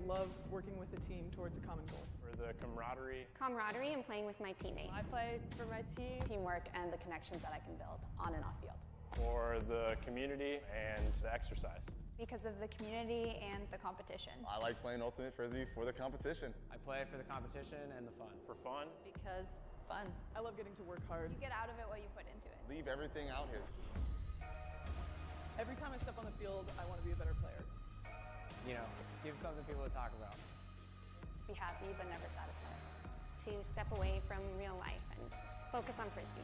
love working with a team towards a common goal. For the camaraderie. Camaraderie and playing with my teammates. I play for my team. Teamwork and the connections that I can build on and off field. For the community and the exercise. Because of the community and the competition. I like playing Ultimate Frisbee for the competition. I play for the competition and the fun. For fun. Because fun. I love getting to work hard. You get out of it what you put into it. Leave everything out here. Every time I step on the field, I want to be a better player. You know, give something people to talk about. Be happy but never satisfied. To step away from real life and focus on Frisbee.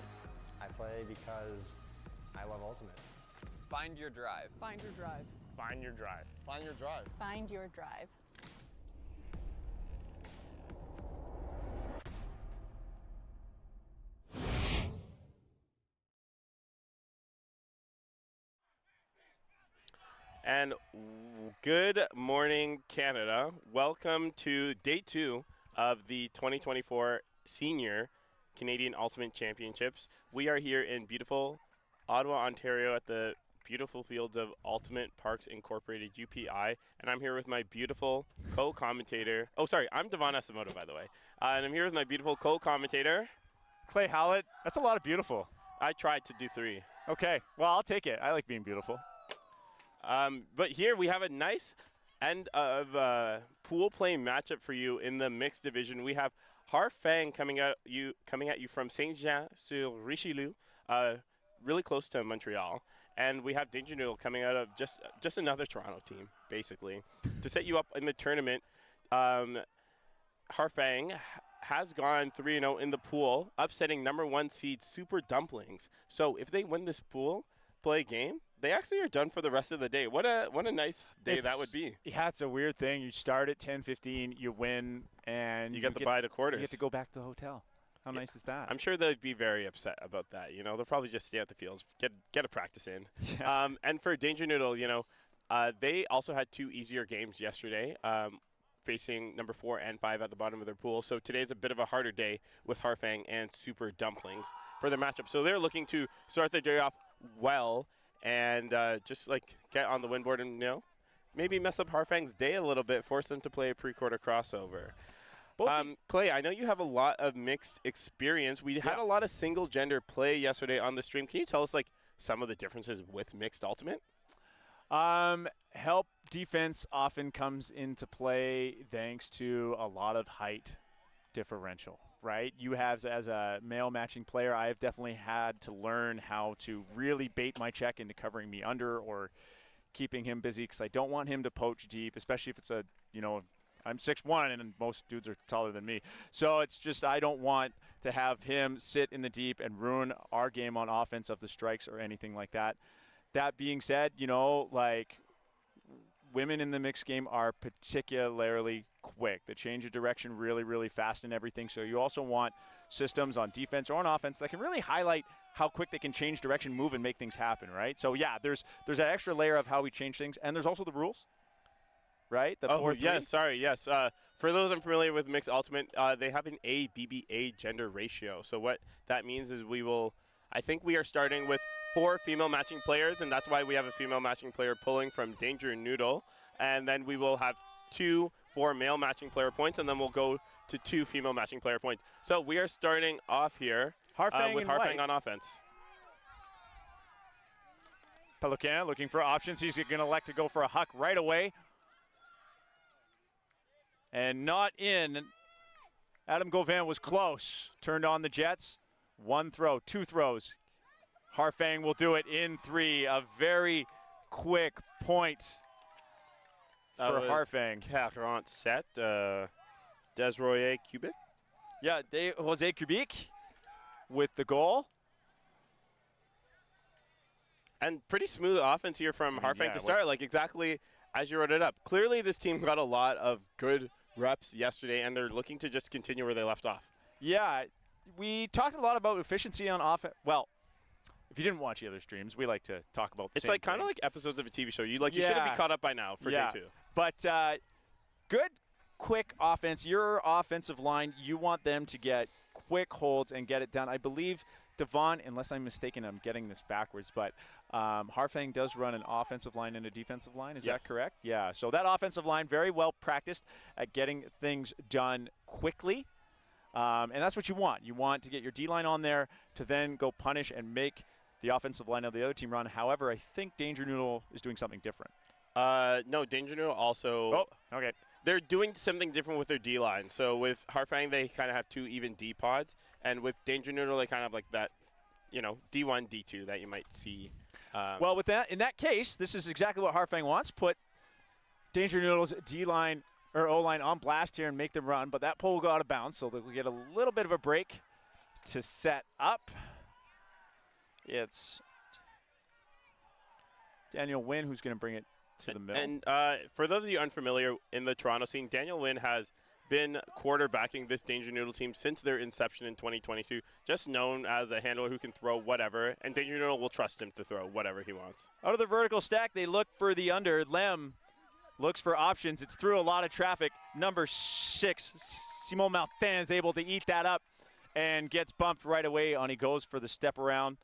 I play because I love Ultimate. Find your drive. Find your drive. Find your drive. Find your drive. Find your drive. And good morning, Canada. Welcome to day 2 of the 2024 Senior Canadian Ultimate Championships. We are here in beautiful Ottawa, Ontario at the beautiful fields of Ultimate Parks Incorporated, UPI. And I'm here with my beautiful co-commentator. Oh, sorry, I'm Devon Esamoto, by the way. And I'm here with my beautiful co-commentator. Clay Howlett. That's a lot of beautiful. I tried to do 3. Okay, well, I'll take it. I like being beautiful. But here we have a nice end of pool play matchup for you in the mixed division. We have Harfang coming at you from Saint-Jean-sur-Richelieu, really close to Montreal, and we have Noodle coming out of just another Toronto team, basically, to set you up in the tournament. Harfang has gone 3-0 in the pool, upsetting #1 seed Super Dumplings. So if they win this pool play game, they actually are done for the rest of the day. What a nice day that would be. Yeah, it's a weird thing. You start at 10:15, you win, and you get the bye to quarters. You get to go back to the hotel. How nice is that? I'm sure they'd be very upset about that. You know, they'll probably just stay at the fields, get a practice in. Yeah. And for Noodle, you know, they also had 2 easier games yesterday, facing number 4 and 5 at the bottom of their pool. So today's a bit of a harder day with Harfang and Super Dumplings for their matchup. So they're looking to start their day off well and just like get on the win board and, you know, maybe mess up Harfang's day a little bit, force them to play a pre-quarter crossover. Clay, I know you have a lot of mixed experience. We had a lot of single gender play yesterday on the stream. Can you tell us like some of the differences with mixed ultimate? Help defense often comes into play thanks to a lot of height differential, right? You have, as a male matching player, I have definitely had to learn how to really bait my check into covering me under or keeping him busy because I don't want him to poach deep, especially if it's a, you know, I'm 6'1", and most dudes are taller than me. So it's just I don't want to have him sit in the deep and ruin our game on offense of the strikes or anything like that. That being said, you know, like women in the mixed game are particularly quick. They change of direction really, really fast and everything. So you also want systems on defense or on offense that can really highlight how quick they can change direction, move, and make things happen, right? So, yeah, there's that extra layer of how we change things. And there's also the rules. Right? The 4-3? Yes, sorry, yes. For those unfamiliar with mixed ultimate, they have an ABBA gender ratio. So what that means is I think we are starting with 4 female matching players, and that's why we have a female matching player pulling from Noodle. And then we will have 2 for male matching player points, and then we'll go to 2 female matching player points. So we are starting off here with Harfang on offense. Peloquin looking for options. He's going to elect to go for a huck right away. And not in. Adam Gauvin was close. Turned on the Jets. 1 throw, 2 throws. Harfang will do it in 3. A very quick point for Harfang. 47, Desroyer Cubic. Yeah, Jose Cubic with the goal. And pretty smooth offense here from Harfang to start, like exactly as you wrote it up. Clearly this team got a lot of good reps yesterday, and they're looking to just continue where they left off. Yeah, we talked a lot about efficiency on offense. Well, if you didn't watch the other streams, we like to talk about the It's same like kind of like episodes of a TV show. You should have been caught up by now for day 2. But good, quick offense. Your offensive line, you want them to get quick holds and get it done. I believe Devon, unless I'm mistaken, I'm getting this backwards, but Harfang does run an offensive line and a defensive line. Is that correct? Yeah. So that offensive line, very well practiced at getting things done quickly. And that's what you want. You want to get your D-line on there to then go punish and make the offensive line of the other team run. However, I think Danger Noodle is doing something different. No, Danger Noodle also. Oh, okay. They're doing something different with their D-line. So with Harfang, they kind of have 2 even D-pods. And with Danger Noodle, they kind of like that, D1, D2 that you might see. Well, with that, in that case, this is exactly what Harfang wants. Put Danger Noodle's D-line or O-line on blast here and make them run. But that pole will go out of bounds, so they'll get a little bit of a break to set up. It's Daniel Wynn who's going to bring it to the middle. And for those of you unfamiliar in the Toronto scene, Daniel Wynn has been quarterbacking this Danger Noodle team since their inception in 2022, just known as a handler who can throw whatever, and Danger Noodle will trust him to throw whatever he wants. Out of the vertical stack, they look for the under. Lem looks for options. It's through a lot of traffic. Number 6, Simon Martin is able to eat that up and gets bumped right away on. He goes for the step around.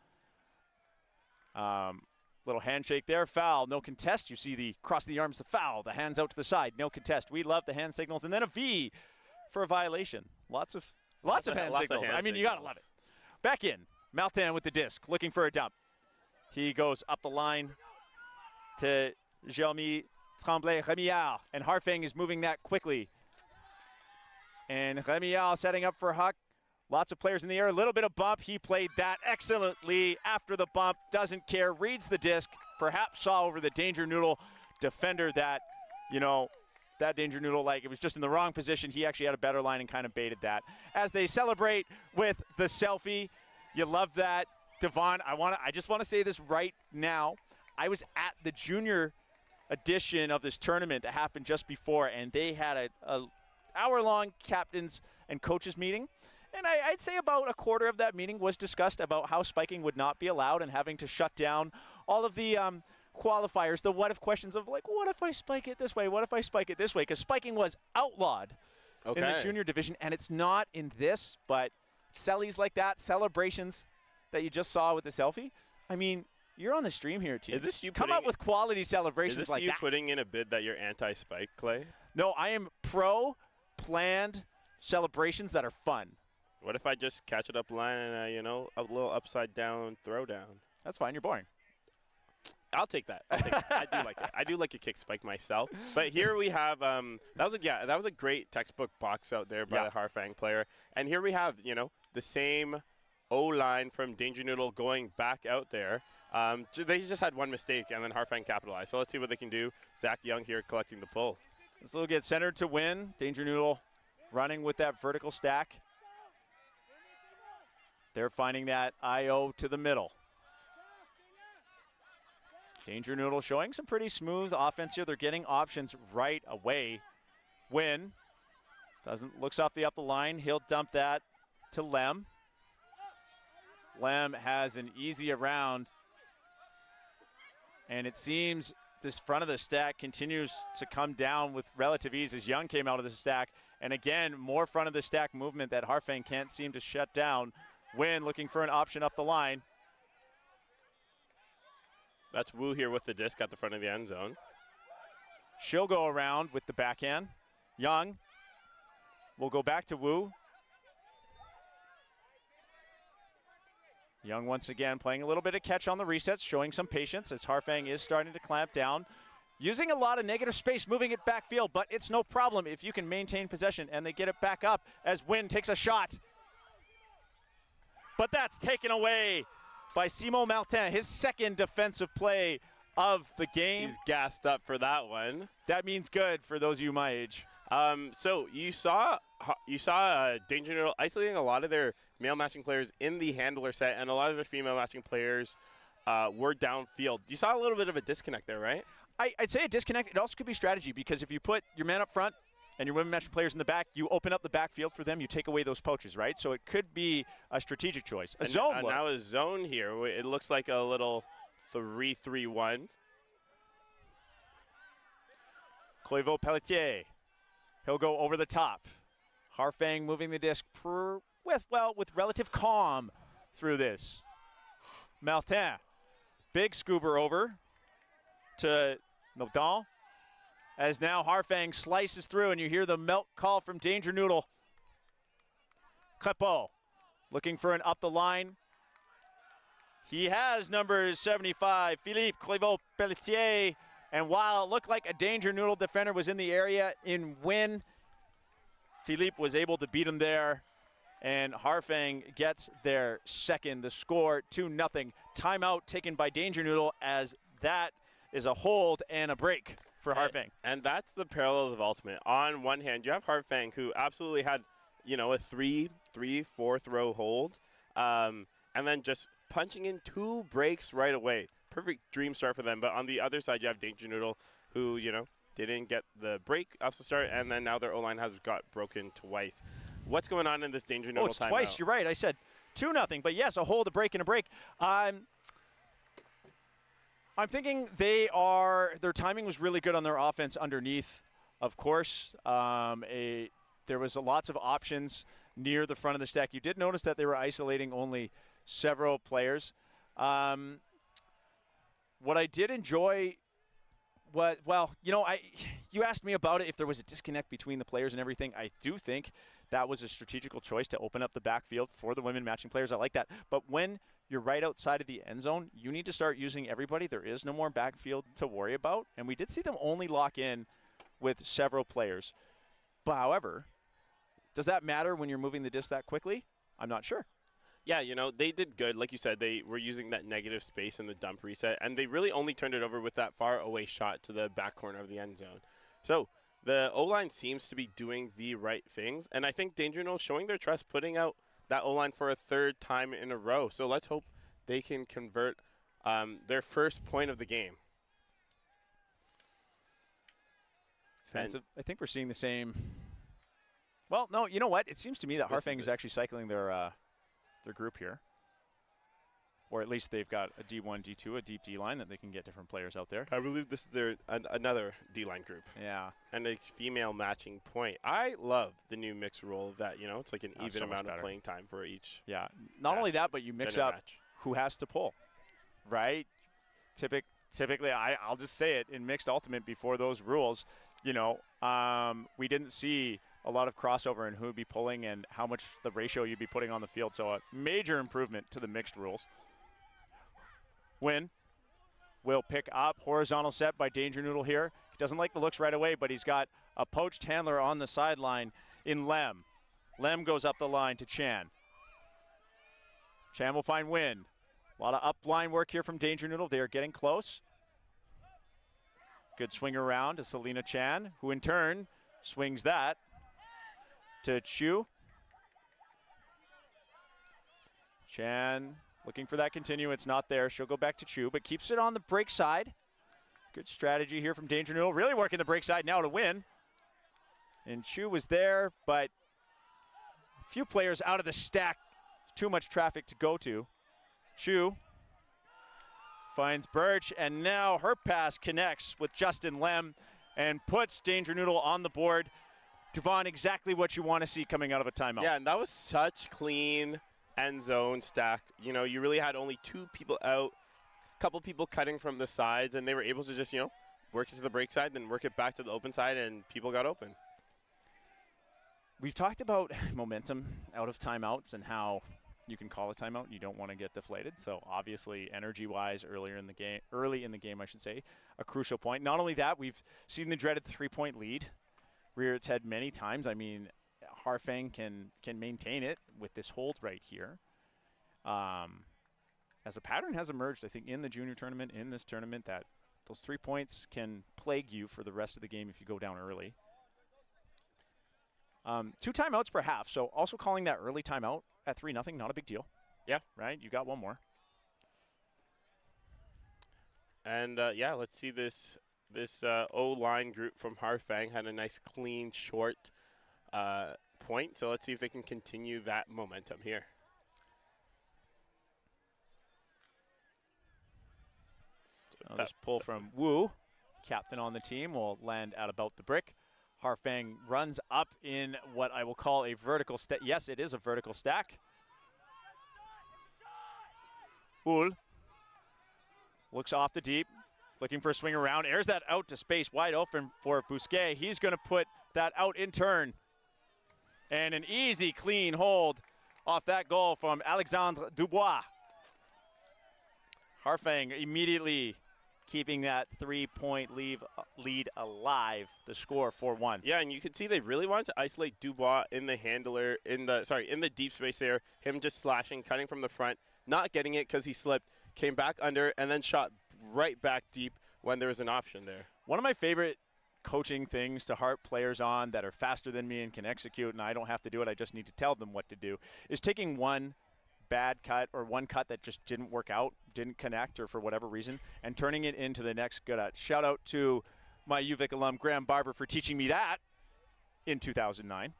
Little handshake there, foul, no contest. You see the cross the arms, the foul, the hands out to the side, no contest. We love the hand signals, and then a V for a violation. Lots of hand signals. I mean, you gotta love it. Back in, Martin with the disc, looking for a dump. He goes up the line to Jeremy Tremblay-Remillard, and Harfang is moving that quickly. And Remillard setting up for Huck. Lots of players in the air, a little bit of bump. He played that excellently after the bump, doesn't care, reads the disc, perhaps saw over the Danger Noodle defender that, that Danger Noodle, like it was just in the wrong position. He actually had a better line and kind of baited that. As they celebrate with the selfie, you love that. Devon, I just want to say this right now. I was at the junior edition of this tournament that happened just before, and they had a hour-long captains and coaches meeting. And I'd say about a quarter of that meeting was discussed about how spiking would not be allowed and having to shut down all of the qualifiers, the what-if questions of like, what if I spike it this way? What if I spike it this way? Because spiking was outlawed in the junior division, and it's not in this, but sellies like that, celebrations that you just saw with the selfie, I mean, you're on the stream here, team. Is this you Come up with quality celebrations like that? Is this you putting in a bid that you're anti-spike, Clay? No, I am pro-planned celebrations that are fun. What if I just catch it up line and, a little upside-down throwdown? That's fine. You're boring. I'll take that. I do like it. I do like a kick spike myself. But here we have that was a great textbook box out there by the Harfang player. And here we have, the same O-line from Danger Noodle going back out there. They just had one mistake, and then Harfang capitalized. So let's see what they can do. Zach Young here collecting the pull. This will get centered to win. Danger Noodle running with that vertical stack. They're finding that IO to the middle. Danger Noodle showing some pretty smooth offense here. They're getting options right away. Win looks off the up the line. He'll dump that to Lem. Lem has an easy around. And it seems this front of the stack continues to come down with relative ease as Young came out of the stack. And again, more front of the stack movement that Harfang can't seem to shut down. Win looking for an option up the line. That's Wu here with the disc at the front of the end zone. She'll go around with the backhand. Young will go back to Wu. Young once again playing a little bit of catch on the resets, showing some patience as Harfang is starting to clamp down. Using a lot of negative space, moving it backfield, but it's no problem if you can maintain possession, and they get it back up as Win takes a shot. But that's taken away by Simon Martin, his second defensive play of the game. He's gassed up for that one. That means good for those of you my age. So you saw Danger Noodle isolating a lot of their male matching players in the handler set, and a lot of their female matching players were downfield. You saw a little bit of a disconnect there, right? I'd say a disconnect. It also could be strategy, because if you put your man up front and your women matching players in the back, you open up the backfield for them, you take away those poaches, right? So it could be a strategic choice. Zone look. Now a zone here. It looks like a little 3-3-1. Cloiveau Pelletier. He'll go over the top. Harfang moving the disc with relative calm through this. Martin, big scoober over to Noodle, as now Harfang slices through, and you hear the milk call from Danger Noodle. Crepeau looking for an up the line. He has number 75, Philippe Prévost-Pelletier, and while it looked like a Danger Noodle defender was in the area in win, Philippe was able to beat him there, and Harfang gets their second. The score 2-0. Timeout taken by Danger Noodle, as that is a hold and a break for Harfang. And that's the parallels of Ultimate. On one hand, you have Harfang, who absolutely had, you know, a 3-4 throw hold, and then just punching in 2 breaks right away. Perfect dream start for them. But on the other side, you have Danger Noodle, who, you know, didn't get the break off the start, and then now their O-line has got broken twice. What's going on in this Danger Noodle timeout? It's twice. You're right. I said 2-0, but yes, a hold, a break, and a break. I'm thinking their timing was really good on their offense underneath, of course. There was lots of options near the front of the stack. You did notice that they were isolating only several players. What I did enjoy, you asked me about it, if there was a disconnect between the players and everything. I do think that was a strategical choice to open up the backfield for the women matching players. I like that. But when you're right outside of the end zone, you need to start using everybody. There is no more backfield to worry about. And we did see them only lock in with several players. But however, does that matter when you're moving the disc that quickly? I'm not sure. Yeah, you know, they did good. Like you said, they were using that negative space in the dump reset, and they really only turned it over with that far away shot to the back corner of the end zone. So the O-line seems to be doing the right things, and I think Danger Noodle showing their trust, putting out that O-line for a 3rd time in a row. So let's hope they can convert their first point of the game. Defensive. I think we're seeing the same. Well, no, you know what? It seems to me that Harfang is actually cycling their group here. Or at least they've got a D1, D2, a deep D-line that they can get different players out there. I believe this is their another D-line group. Yeah. And a female matching point. I love the new mix rule of that, you know, it's like an even so amount of playing time for each. Yeah. Not only that, but you mix up who has to pull, right? Typically, I'll just say it, in mixed ultimate before those rules, you know, we didn't see a lot of crossover in who would be pulling and how much the ratio you'd be putting on the field. So a major improvement to the mixed rules. Win will pick up. Horizontal set by Danger Noodle here. He doesn't like the looks right away, but he's got a poached handler on the sideline in Lem. Lem goes up the line to Chan. Chan will find Win. A lot of up-line work here from Danger Noodle. They are getting close. Good swing around to Selena Chan, who in turn swings that to Chu. Chan looking for that continue. It's not there. She'll go back to Chu, but keeps it on the break side. Good strategy here from Danger Noodle. Really working the break side now to Win. And Chu was there, but a few players out of the stack. Too much traffic to go to. Chu finds Birch, and now her pass connects with Justin Lem and puts Danger Noodle on the board. Devon, exactly what you want to see coming out of a timeout. Yeah, and that was such clean end zone stack. You know, you really had only 2 people out, a couple people cutting from the sides, and they were able to just, you know, work it to the break side, then work it back to the open side, and people got open. We've talked about momentum out of timeouts and how you can call a timeout and you don't want to get deflated. So obviously, energy-wise, early in the game, I should say, a crucial point. Not only that, we've seen the dreaded 3-point lead rear its head many times. I mean, Harfang can maintain it with this hold right here. As a pattern has emerged, I think, in the junior tournament, in this tournament, that those 3 points can plague you for the rest of the game if you go down early. 2 timeouts per half, so also calling that early timeout at 3-0, not a big deal. Yeah. Right? You got one more. And, yeah, let's see this O-line group from Harfang had a nice, clean, short point. So let's see if they can continue that momentum here. So this pull from Wu, captain on the team, will land at about the brick. Harfang runs up in what I will call a vertical stack. Yes, it is a vertical stack. Oul looks off the deep. He's looking for a swing around. Airs that out to space, wide open for Bousquet. He's going to put that out in turn. And an easy, clean hold off that goal from Alexandre Dubois. Harfang immediately keeping that 3-point lead alive. The score 4-1. Yeah, and you could see they really wanted to isolate Dubois in the handler, in the deep space there. Him just slashing, cutting from the front, not getting it because he slipped, came back under, and then shot right back deep when there was an option there. One of my favorite coaching things to harp players on that are faster than me and can execute, and I don't have to do it, I just need to tell them what to do, is taking one bad cut or one cut that just didn't work out, didn't connect, or for whatever reason, and turning it into the next good at. Shout out to my UVic alum, Graham Barber, for teaching me that in 2009.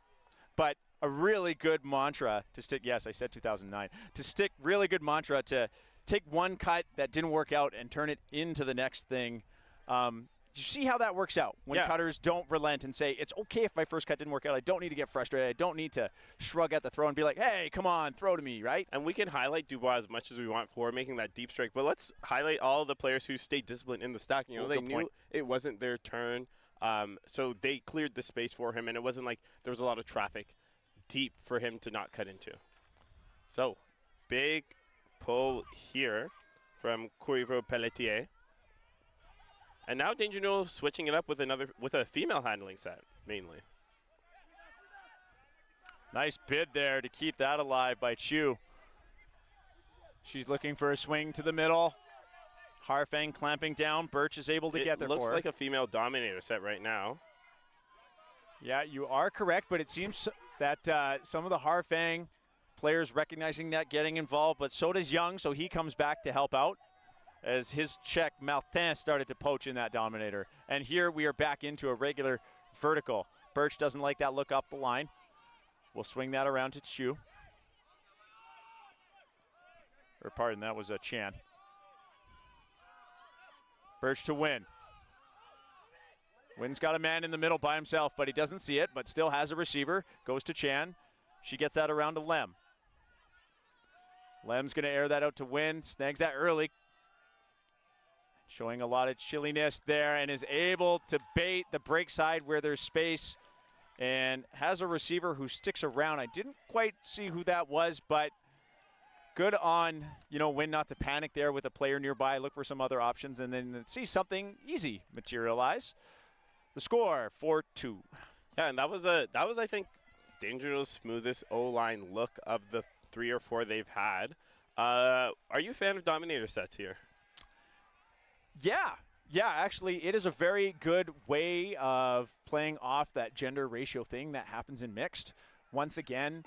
But a really good mantra to stick, yes, I said 2009, to stick really good mantra to take one cut that didn't work out and turn it into the next thing. You see how that works out when cutters don't relent and say, it's okay if my first cut didn't work out. I don't need to get frustrated. I don't need to shrug at the throw and be like, hey, come on, throw to me, right? And we can highlight Dubois as much as we want for making that deep strike, but let's highlight all the players who stayed disciplined in the stack. You know, they knew it wasn't their turn, so they cleared the space for him, and it wasn't like there was a lot of traffic deep for him to not cut into. So, big pull here from Courivreau-Pelletier. And now Danger Noodle switching it up with a female handling set, mainly. Nice bid there to keep that alive by Chu. She's looking for a swing to the middle. Harfang clamping down. Birch is able to get there for her. It looks like a female dominator set right now. Yeah, you are correct, but it seems that some of the Harfang players recognizing that, getting involved, but so does Young, so he comes back to help out as his Czech Martin started to poach in that dominator. And here we are back into a regular vertical. Birch doesn't like that look up the line. We'll swing that around to Chu. Or pardon, that was a Chan. Birch to Win. Win's got a man in the middle by himself, but he doesn't see it, but still has a receiver. Goes to Chan. She gets that around to Lem. Lem's going to air that out to Win. Snags that early. Showing a lot of chilliness there and is able to bait the break side where there's space and has a receiver who sticks around. I didn't quite see who that was, but good on, Win not to panic there with a player nearby, look for some other options, and then see something easy materialize. The score, 4-2. Yeah, and that was I think, Danger Noodle's smoothest O-line look of the 3 or 4 they've had. Are you a fan of dominator sets here? Yeah, actually, it is a very good way of playing off that gender ratio thing that happens in mixed. Once again,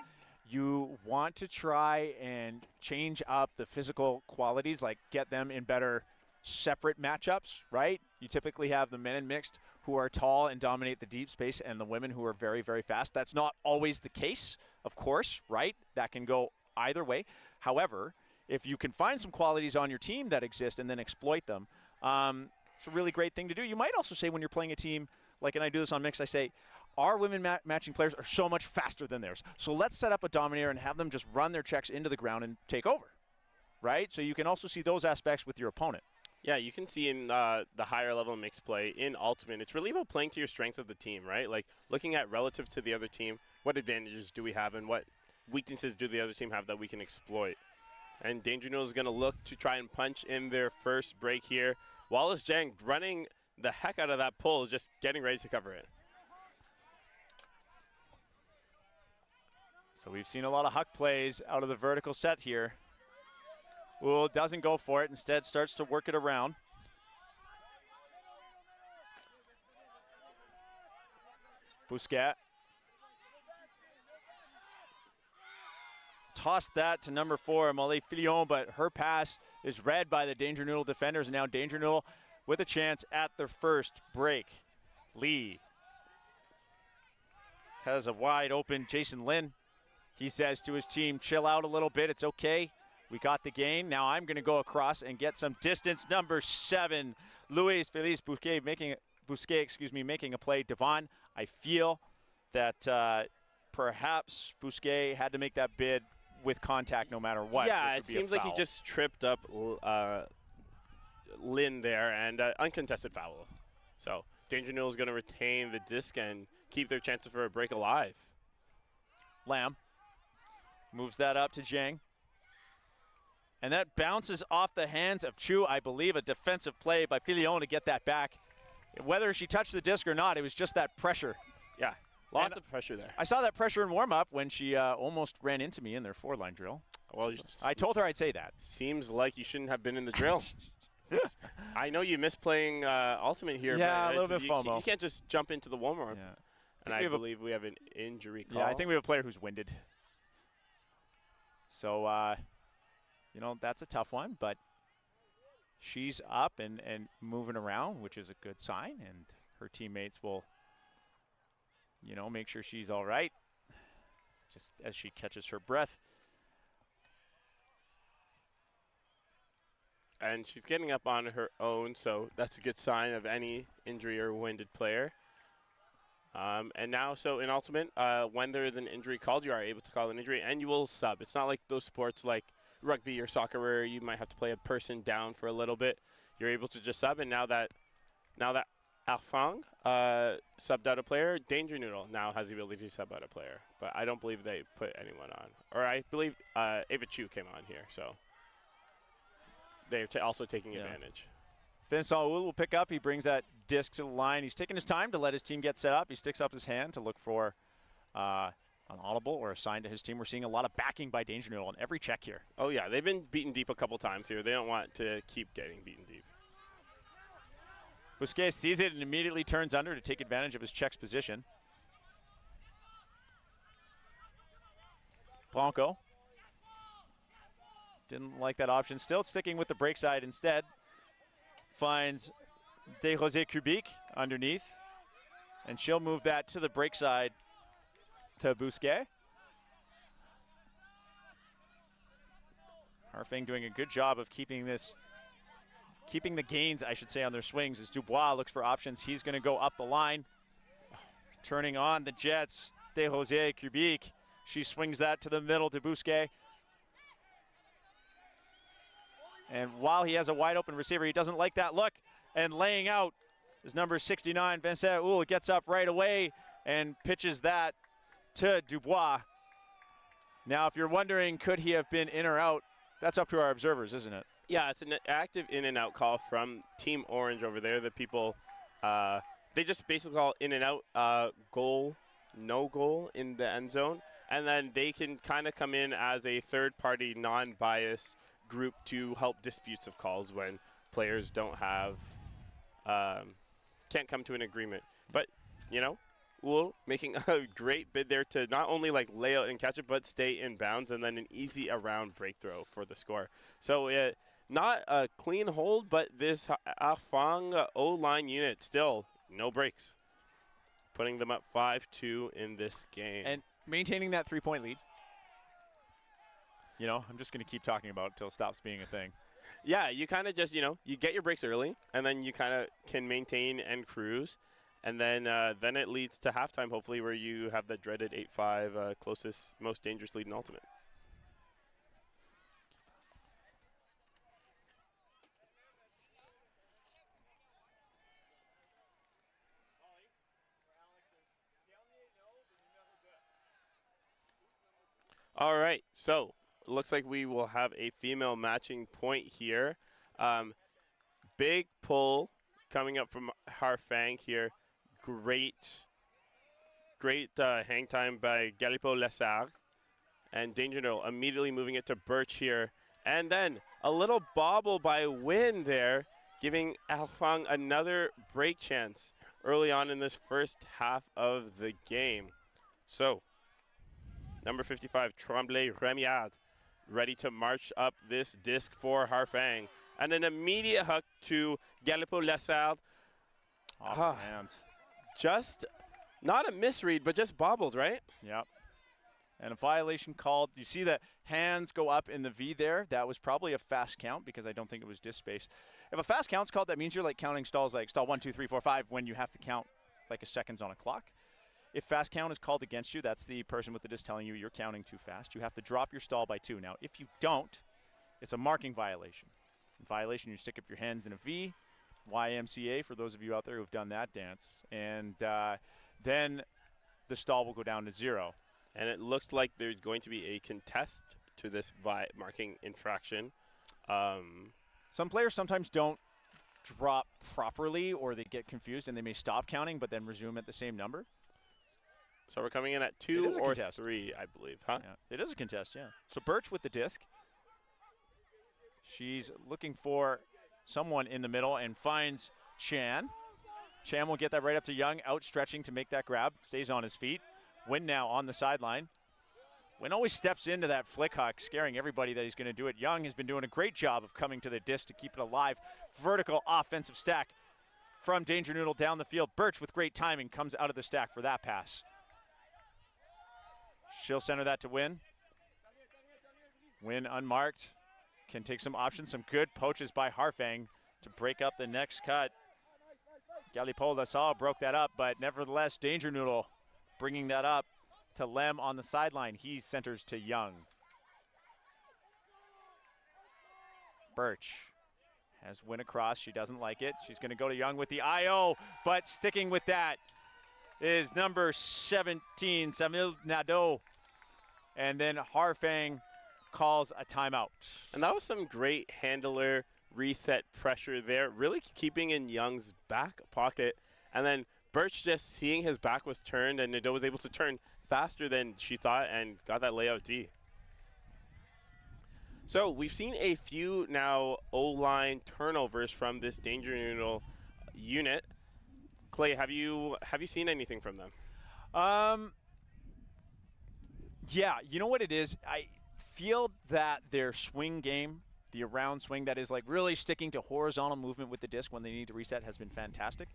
you want to try and change up the physical qualities, like get them in better separate matchups, right? You typically have the men in mixed who are tall and dominate the deep space and the women who are very, very fast. That's not always the case, of course, right? That can go either way. However, if you can find some qualities on your team that exist and then exploit them, it's a really great thing to do. You might also say when you're playing a team, like, and I do this on mix, I say, our women matching players are so much faster than theirs. So let's set up a dominator and have them just run their checks into the ground and take over, right? So you can also see those aspects with your opponent. Yeah, you can see in the higher level mixed play in Ultimate, it's really about playing to your strengths of the team, right? Like looking at relative to the other team, what advantages do we have and what weaknesses do the other team have that we can exploit? And Danger Noodle is going to look to try and punch in their first break here. Wallace Jang running the heck out of that pull, just getting ready to cover it. So we've seen a lot of huck plays out of the vertical set here. Oul doesn't go for it, instead starts to work it around. Bousquet. Tossed that to number 4, Molly Filion, but her pass is read by the Danger Noodle defenders, and now Danger Noodle with a chance at their first break. Lee has a wide open Jason Lin. He says to his team, chill out a little bit, it's okay. We got the gain. Now I'm going to go across and get some distance. Number 7, Luis Feliz Bousquet making a play. Devon, I feel that perhaps Bousquet had to make that bid with contact no matter what. Yeah, which it would be a seems like he foul. just tripped up Lynn there, and uncontested foul. So Danger Noodle is going to retain the disc and keep their chances for a break alive. Lamb moves that up to Zhang. And that bounces off the hands of Chu. I believe a defensive play by Filion to get that back. Whether she touched the disc or not, it was just that pressure. Yeah, lots of pressure there. I saw that pressure in warm-up when she almost ran into me in their 4-line drill. Well, I told her I'd say that. Seems like you shouldn't have been in the drill. I know you miss playing Ultimate here. Yeah, but a little bit FOMO. You can't just jump into the warm-up. Yeah. And I believe we have an injury call. Yeah, I think we have a player who's winded. So, you know, that's a tough one, but she's up and moving around, which is a good sign, and her teammates will, you know, make sure she's all right just as she catches her breath. And she's getting up on her own, so that's a good sign of any injury or winded player. And now, so in Ultimate, when there is an injury called, you are able to call an injury, and you will sub. It's not like those sports like rugby or soccer where you might have to play a person down for a little bit. You're able to just sub, and now that Harfang subbed out a player, Danger Noodle now has the ability to sub out a player. But I don't believe they put anyone on. Or I believe Ava Chu came on here, so they're also taking advantage. Vincent Oul will pick up. He brings that disc to the line. He's taking his time to let his team get set up. He sticks up his hand to look for an audible or a sign to his team. We're seeing a lot of backing by Danger Noodle on every check here. Oh, yeah. They've been beaten deep a couple times here. They don't want to keep getting beaten deep. Busquets sees it and immediately turns under to take advantage of his check's position. Blanco didn't like that option. Still sticking with the break side instead. Finds Desrosiers Cubic underneath. And she'll move that to the break side to Busquets. Harfang doing a good job of keeping the gains, I should say, on their swings as Dubois looks for options. He's going to go up the line. Turning on the Jets, Desrosiers Cubic. She swings that to the middle to Busquets. And while he has a wide open receiver, he doesn't like that look. And laying out is number 69, Vincent Oul, gets up right away and pitches that to Dubois. Now, if you're wondering, could he have been in or out, that's up to our observers, isn't it? Yeah, it's an active in and out call from Team Orange over there. The people, they just basically call in and out, goal, no goal in the end zone. And then they can kind of come in as a third-party, non-biased group to help disputes of calls when players don't have, can't come to an agreement. But, you know, Oul making a great bid there to not only like lay out and catch it, but stay in bounds, and then an easy around break throw for the score. So not a clean hold, but this Harfang O-line unit still no breaks, putting them up 5-2 in this game. And maintaining that 3-point lead. You know, I'm just going to keep talking about it until it stops being a thing. Yeah, you kind of just, you know, you get your breaks early, and then you kind of can maintain and cruise. And then it leads to halftime, hopefully, where you have the dreaded 8-5 closest, most dangerous lead in Ultimate. All right, so it looks like we will have a female matching point here. Big pull coming up from Harfang here. Great hang time by Galipo-Lessard. And Danger Noodle immediately moving it to Birch here. And then a little bobble by Wynn there, giving Harfang another break chance early on in this first half of the game. So, number 55, Tremblay-Remiard, ready to march up this disc for Harfang. And an immediate hook to Galipo-Lessard. Off the hands. Just not a misread, but just bobbled, right? Yep. And a violation called. You see the hands go up in the V there? That was probably a fast count because I don't think it was disc space. If a fast count's called, that means you're like counting stalls like stall 1, 2, 3, 4, 5 when you have to count like a seconds on a clock. If fast count is called against you, that's the person with the disc telling you you're counting too fast. You have to drop your stall by 2. Now, if you don't, it's a marking violation. In violation, you stick up your hands in a V, YMCA for those of you out there who have done that dance. And then the stall will go down to 0. And it looks like there's going to be a contest to this marking infraction. Some players sometimes don't drop properly, or they get confused and they may stop counting but then resume at the same number. So we're coming in at 2 or 3, I believe, huh? Yeah, it is a contest, yeah. So Birch with the disc. She's looking for someone in the middle and finds Chan. Chan will get that right up to Young, outstretching to make that grab. Stays on his feet. Wynn now on the sideline. Wynn always steps into that flick huck, scaring everybody that he's going to do it. Young has been doing a great job of coming to the disc to keep it alive. Vertical offensive stack from Danger Noodle down the field. Birch with great timing comes out of the stack for that pass. She'll center that to Wynn. Wynn unmarked. Can take some options, some good poaches by Harfang to break up the next cut. Galipo Lassalle broke that up, but nevertheless, Danger Noodle bringing that up to Lem on the sideline. He centers to Young. Birch has Wynn across. She doesn't like it. She's going to go to Young with the IO, but sticking with that is number 17, Samil Nadeau. And then Harfang calls a timeout. And that was some great handler reset pressure there, really keeping in Young's back pocket. And then Birch just seeing his back was turned, and Nadeau was able to turn faster than she thought and got that layout D. So we've seen a few now O-line turnovers from this Danger Noodle unit. Clay, have you seen anything from them? Yeah, you know what it is? I feel that their swing game, the around swing that is like really sticking to horizontal movement with the disc when they need to reset, has been fantastic.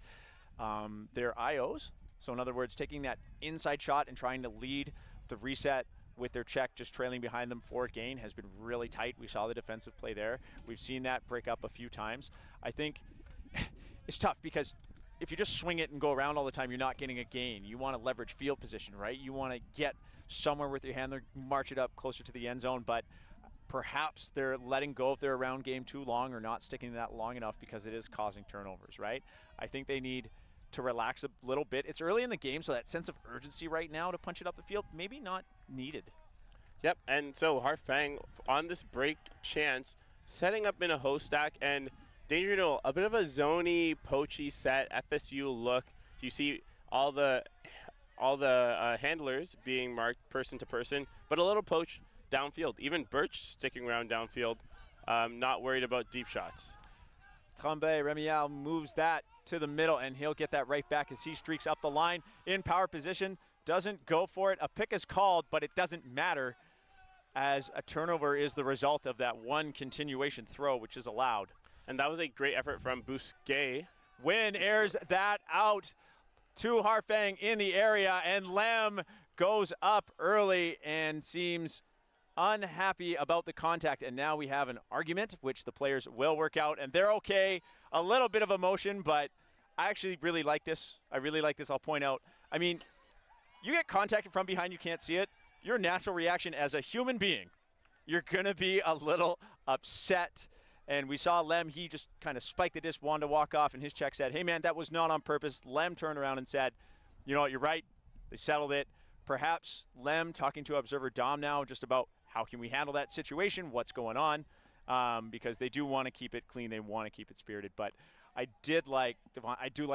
Their IOs, so in other words, taking that inside shot and trying to lead the reset with their check just trailing behind them for a gain, has been really tight. We saw the defensive play there. We've seen that break up a few times. I think it's tough because if you just swing it and go around all the time, you're not getting a gain. You want to leverage field position, right? You want to get somewhere with your handler, march it up closer to the end zone, but perhaps they're letting go of their around game too long or not sticking to that long enough because it is causing turnovers, right? I think they need to relax a little bit. It's early in the game, so that sense of urgency right now to punch it up the field, maybe not needed. Yep, and so Harfang on this break chance, setting up in a host stack, and Danger Noodle, a bit of a zony, poachy set, FSU look. You see all the handlers being marked person to person, but a little poach downfield. Even Birch sticking around downfield, not worried about deep shots. Tremblay Remial moves that to the middle, and he'll get that right back as he streaks up the line in power position. Doesn't go for it. A pick is called, but it doesn't matter as a turnover is the result of that one continuation throw, which is allowed. And that was a great effort from Bousquet. Wynn airs that out to Harfang in the area, and Lem goes up early and seems unhappy about the contact. And now we have an argument, which the players will work out, and they're okay. A little bit of emotion, but I actually really like this. I really like this, I'll point out. I mean, you get contacted from behind, you can't see it. Your natural reaction as a human being, you're going to be a little upset. And we saw Lem, he just kind of spiked the disc, wanted to walk off, and his check said, hey, man, that was not on purpose. Lem turned around and said, you know what, you're right. They settled it. Perhaps Lem talking to Observer Dom now just about how can we handle that situation, what's going on, because they do want to keep it clean. They want to keep it spirited. But I do like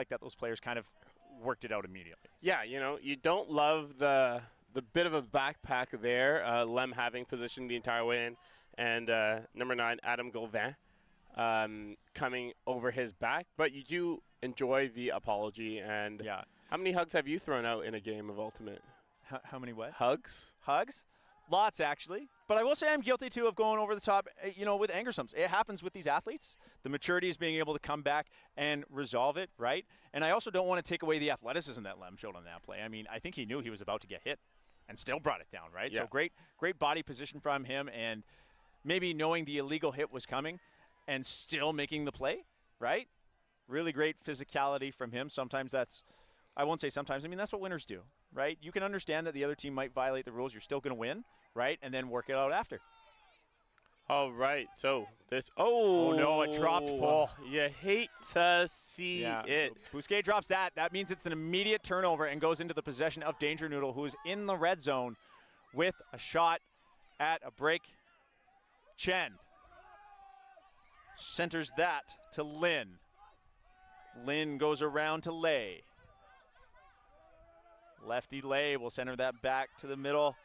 that those players kind of worked it out immediately. Yeah, you know, you don't love the bit of a backpack there, Lem having positioned the entire way in. And number 9, Adam Gauvin, coming over his back. But you do enjoy the apology. And yeah. How many hugs have you thrown out in a game of Ultimate? How many what? Hugs? Hugs? Lots, actually. But I will say I'm guilty, too, of going over the top, you know, with anger sums. It happens with these athletes. The maturity is being able to come back and resolve it, right? And I also don't want to take away the athleticism that Lem showed on that play. I mean, I think he knew he was about to get hit and still brought it down, right? Yeah. So great body position from him, and maybe knowing the illegal hit was coming and still making the play, right? Really great physicality from him. Sometimes that's, I won't say sometimes, I mean, that's what winners do. right? You can understand that the other team might violate the rules. You're still going to win, right? And then work it out after. All right, so this. Oh no, a dropped ball. You hate to see it. So Bousquet drops that. That means it's an immediate turnover and goes into the possession of Danger Noodle, who is in the red zone with a shot at a break. Chen centers that to Lin. Lin goes around to Lei. Lefty Lei will center that back to the middle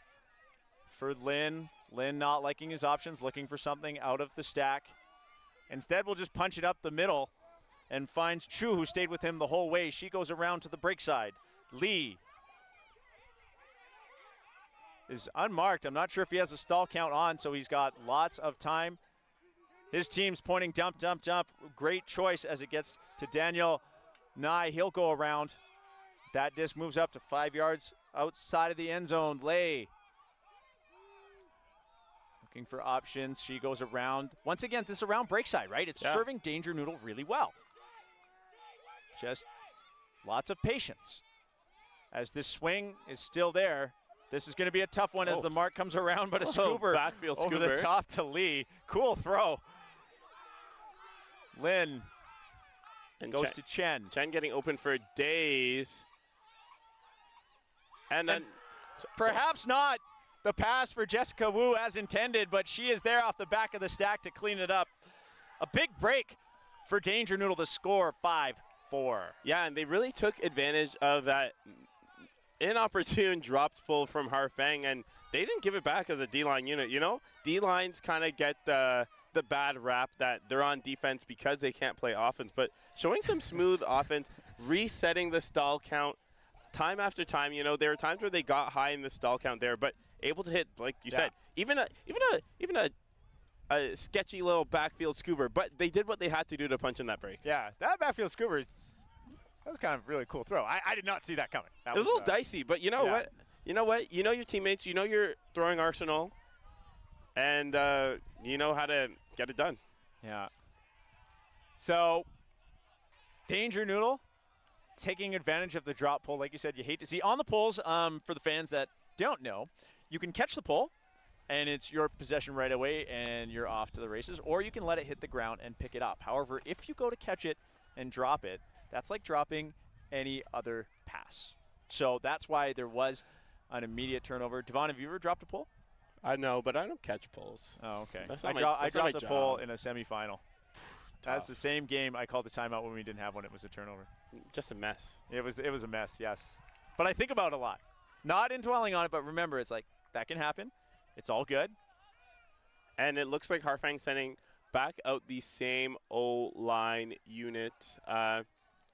for Lin. Lin not liking his options, looking for something out of the stack. Instead, we'll just punch it up the middle and finds Chu, who stayed with him the whole way. She goes around to the break side. Lee is unmarked. I'm not sure if he has a stall count on, so he's got lots of time. His team's pointing dump, dump, dump. Great choice as it gets to Daniel Nye. He'll go around. That disc moves up to 5 yards outside of the end zone. Lei looking for options. She goes around. Once again, this is around break side, right? It's serving Danger Noodle really well. Just lots of patience. As this swing is still there, this is going to be a tough one as the mark comes around, but a scooper backfield over scooper. the top to Lee. Cool throw. Lin And goes to Chen. Chen getting open for days. And then perhaps not the pass for Jessica Wu as intended, but she is there off the back of the stack to clean it up. A big break for Danger Noodle to score 5-4. Yeah, and they really took advantage of that inopportune dropped pull from Harfang, and they didn't give it back as a D-line unit. You know, D-lines kind of get the bad rap that they're on defense because they can't play offense, but showing some smooth offense, resetting the stall count time after time. You know, there are times where they got high in the stall count there, but able to hit, like you said, even a sketchy little backfield scooper, but they did what they had to do to punch in that break. Yeah, that backfield scooper that was kind of a really cool throw. I did not see that coming. That it was a little dicey, but you know what? You know what? You know your teammates. You know your throwing arsenal, and you know how to get it done. Yeah. So, Danger Noodle taking advantage of the drop pull, like you said, you hate to see. On the pulls, for the fans that don't know, you can catch the pull, and it's your possession right away, and you're off to the races, or you can let it hit the ground and pick it up. However, if you go to catch it and drop it, that's like dropping any other pass. So that's why there was an immediate turnover. Devon, have you ever dropped a pull? I know, but I don't catch pulls. Oh, okay. That's I not my dropped a job. pull in a semifinal. That's the same game I called the timeout when we didn't have one. It was a turnover. Just a mess. It was a mess, yes. But I think about it a lot. Not indwelling on it, but remember, it's like, that can happen. It's all good. And it looks like Harfang sending back out the same O-line unit.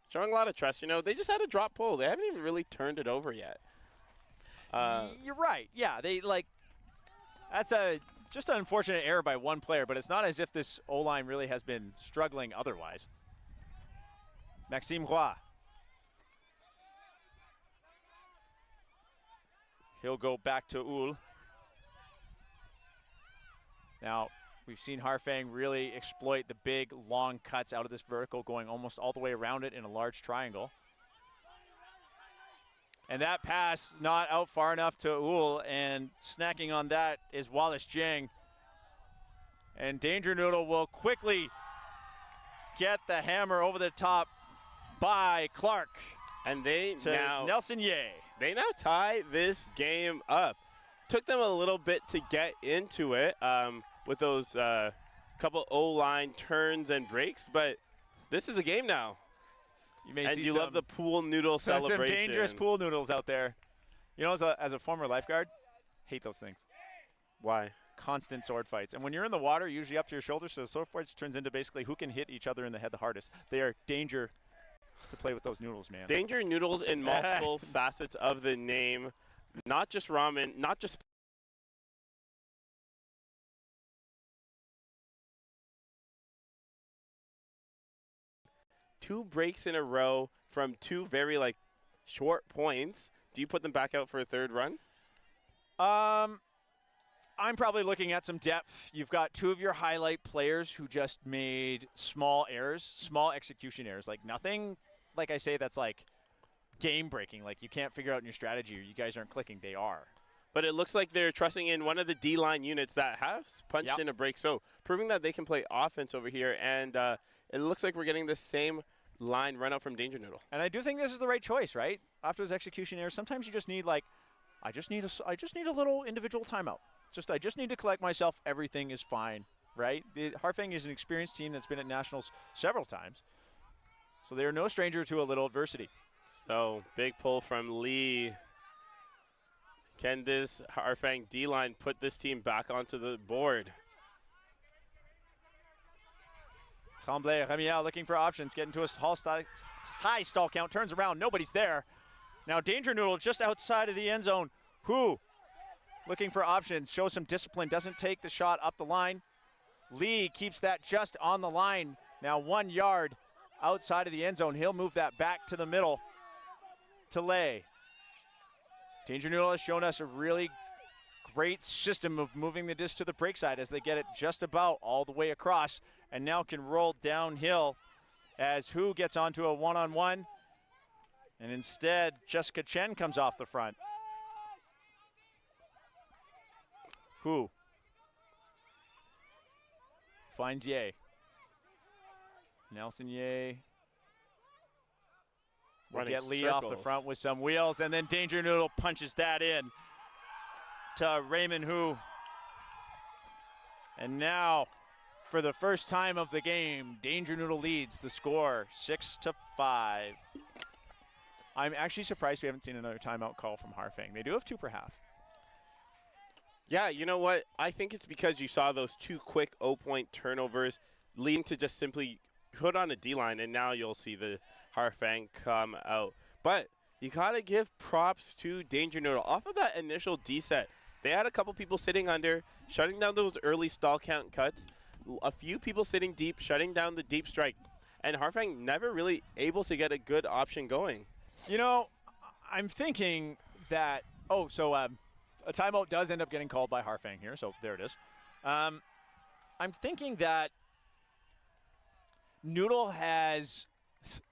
Showing a lot of trust. You know, they just had a drop pull. They haven't even really turned it over yet. You're right. Yeah, that's just an unfortunate error by one player, but it's not as if this O-line really has been struggling otherwise. Maxime Roy. He'll go back to Oul. Now, we've seen Harfang really exploit the big, long cuts out of this vertical, going almost all the way around it in a large triangle. And that pass not out far enough to Oul, and snacking on that is Wallace Jang. And Danger Noodle will quickly get the hammer over the top by Clark. And they now Nelson Ye. They now tie this game up. Took them a little bit to get into it with those couple O-line turns and breaks, but this is a game now. You love the pool noodle celebration. Some dangerous pool noodles out there. You know, as a former lifeguard, hate those things. Why? Constant sword fights. And when you're in the water, usually up to your shoulders, so sword fights turns into basically who can hit each other in the head the hardest. They are danger to play with those noodles, man. Danger noodles in multiple facets of the name. Not just ramen, not just two breaks in a row from two very short points. Do you put them back out for a third run? I'm probably looking at some depth. You've got two of your highlight players who just made small errors, small execution errors. Like nothing, like I say, that's like game-breaking. Like, you can't figure out in your strategy or you guys aren't clicking. They are. But it looks like they're trusting in one of the D-line units that has punched in a break. So proving that they can play offense over here. And it looks like we're getting the same line run out from Danger Noodle. And I do think this is the right choice, right? After his execution error, sometimes you just need, like, I just need a little individual timeout. I just need to collect myself. Everything is fine, right? Harfang is an experienced team that's been at nationals several times. So they are no stranger to a little adversity. So big pull from Lee. Can this Harfang D-line put this team back onto the board? Tremblay, Remiel looking for options, getting to a high stall count, turns around, nobody's there. Now Danger Noodle just outside of the end zone. Who? Looking for options, shows some discipline, doesn't take the shot up the line. Lee keeps that just on the line. Now 1 yard outside of the end zone. He'll move that back to the middle to Lay. Danger Noodle has shown us a really great system of moving the disc to the break side as they get it just about all the way across and now can roll downhill as Who gets onto a one-on-one. And instead, Jessica Chen comes off the front. Who finds Ye. Nelson Ye will get Lee off the front with some wheels, and then Danger Noodle punches that in to Raymond Hu. And now, for the first time of the game, Danger Noodle leads the score 6-5. I'm actually surprised we haven't seen another timeout call from Harfang. They do have 2 per half. Yeah, you know what? I think it's because you saw those 2 quick 0-point turnovers leading to just simply put on a D-line, and now you'll see the Harfang come out. But you got to give props to Danger Noodle. Off of that initial D set, they had a couple people sitting under, shutting down those early stall count cuts, a few people sitting deep, shutting down the deep strike, and Harfang never really able to get a good option going. You know, I'm thinking that, a timeout does end up getting called by Harfang here, so there it is. I'm thinking that Noodle has,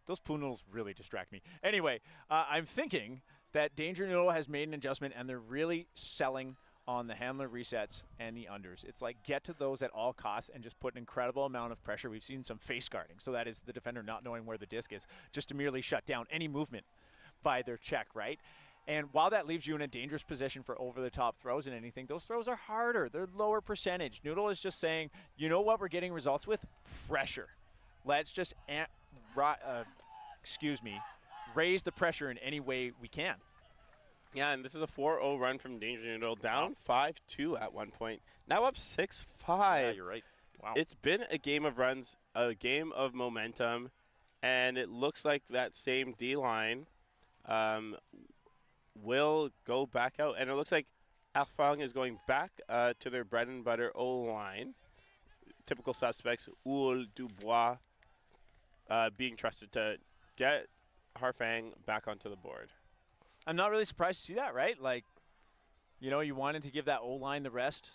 those poo noodles really distract me. Anyway, I'm thinking that Danger Noodle has made an adjustment and they're really selling on the handler resets and the unders. It's like get to those at all costs and just put an incredible amount of pressure. We've seen some face guarding, so that is the defender not knowing where the disc is, just to merely shut down any movement by their check, right? And while that leaves you in a dangerous position for over-the-top throws and anything, those throws are harder. They're lower percentage. Noodle is just saying, you know what we're getting results with? Pressure. Let's just, raise the pressure in any way we can. Yeah, and this is a 4-0 run from Danger Noodle, down 5-2 at one point. Now up 6-5. Yeah, you're right. Wow. It's been a game of runs, a game of momentum, and it looks like that same D-line will go back out. And it looks like Harfang is going back to their bread and butter O-line. Typical suspects, Oul, Dubois, being trusted to get Harfang back onto the board. I'm not really surprised to see that, right? Like, you know, you wanted to give that O-line the rest.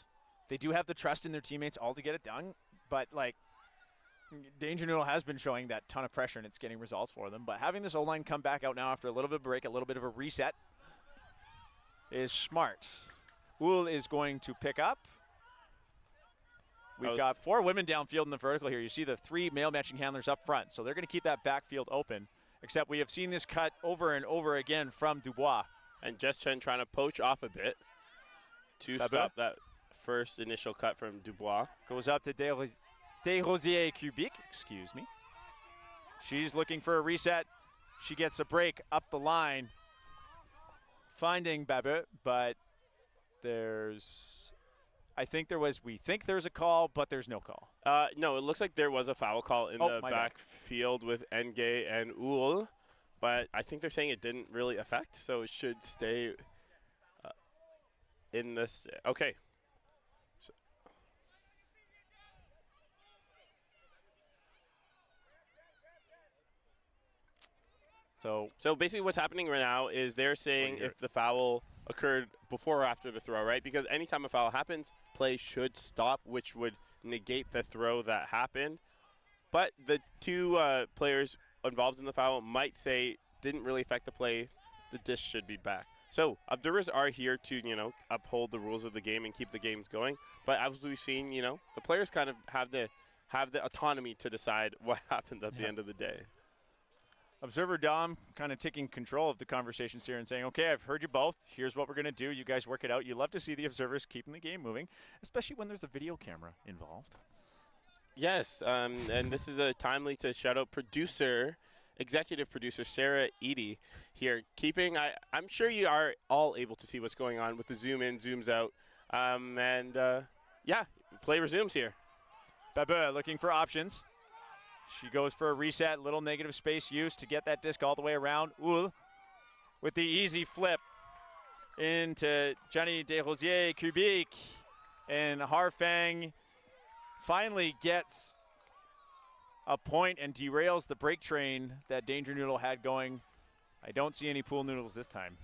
They do have the trust in their teammates all to get it done, but, like, Danger Noodle has been showing that ton of pressure, and it's getting results for them. But having this O-line come back out now after a little bit of a break, a little bit of a reset, is smart. Oul is going to pick up. We've got 4 women downfield in the vertical here. You see the 3 male matching handlers up front, so they're going to keep that backfield open. Except we have seen this cut over and over again from Dubois. And Jess Chen trying to poach off a bit to stop that first initial cut from Dubois. Goes up to Desrosiers Cubic, excuse me. She's looking for a reset. She gets a break up the line, finding Babette, but we think there's a call, but there's no call. No, it looks like there was a foul call in the backfield with Engay and Oul, but I think they're saying it didn't really affect, so it should stay in this. Okay. So basically what's happening right now is they're saying if the foul occurred before or after the throw, right? Because anytime a foul happens, play should stop, which would negate the throw that happened. But the 2 players involved in the foul might say didn't really affect the play. The dish should be back. So observers are here to, uphold the rules of the game and keep the games going. But as we've seen, the players kind of have the autonomy to decide what happens at the end of the day. Observer Dom kind of taking control of the conversations here and saying, okay, I've heard you both. Here's what we're going to do. You guys work it out. You love to see the observers keeping the game moving, especially when there's a video camera involved. Yes, and this is a timely to shout out executive producer Sarah Eady here, keeping, I'm sure you are all able to see what's going on with the zoom in, zooms out, yeah, play resumes here. Babu looking for options. She goes for a reset, little negative space use to get that disc all the way around. Oul with the easy flip into Jenny Desrosiers Kubik, and Harfang finally gets a point and derails the break train that Danger Noodle had going. I don't see any pool noodles this time.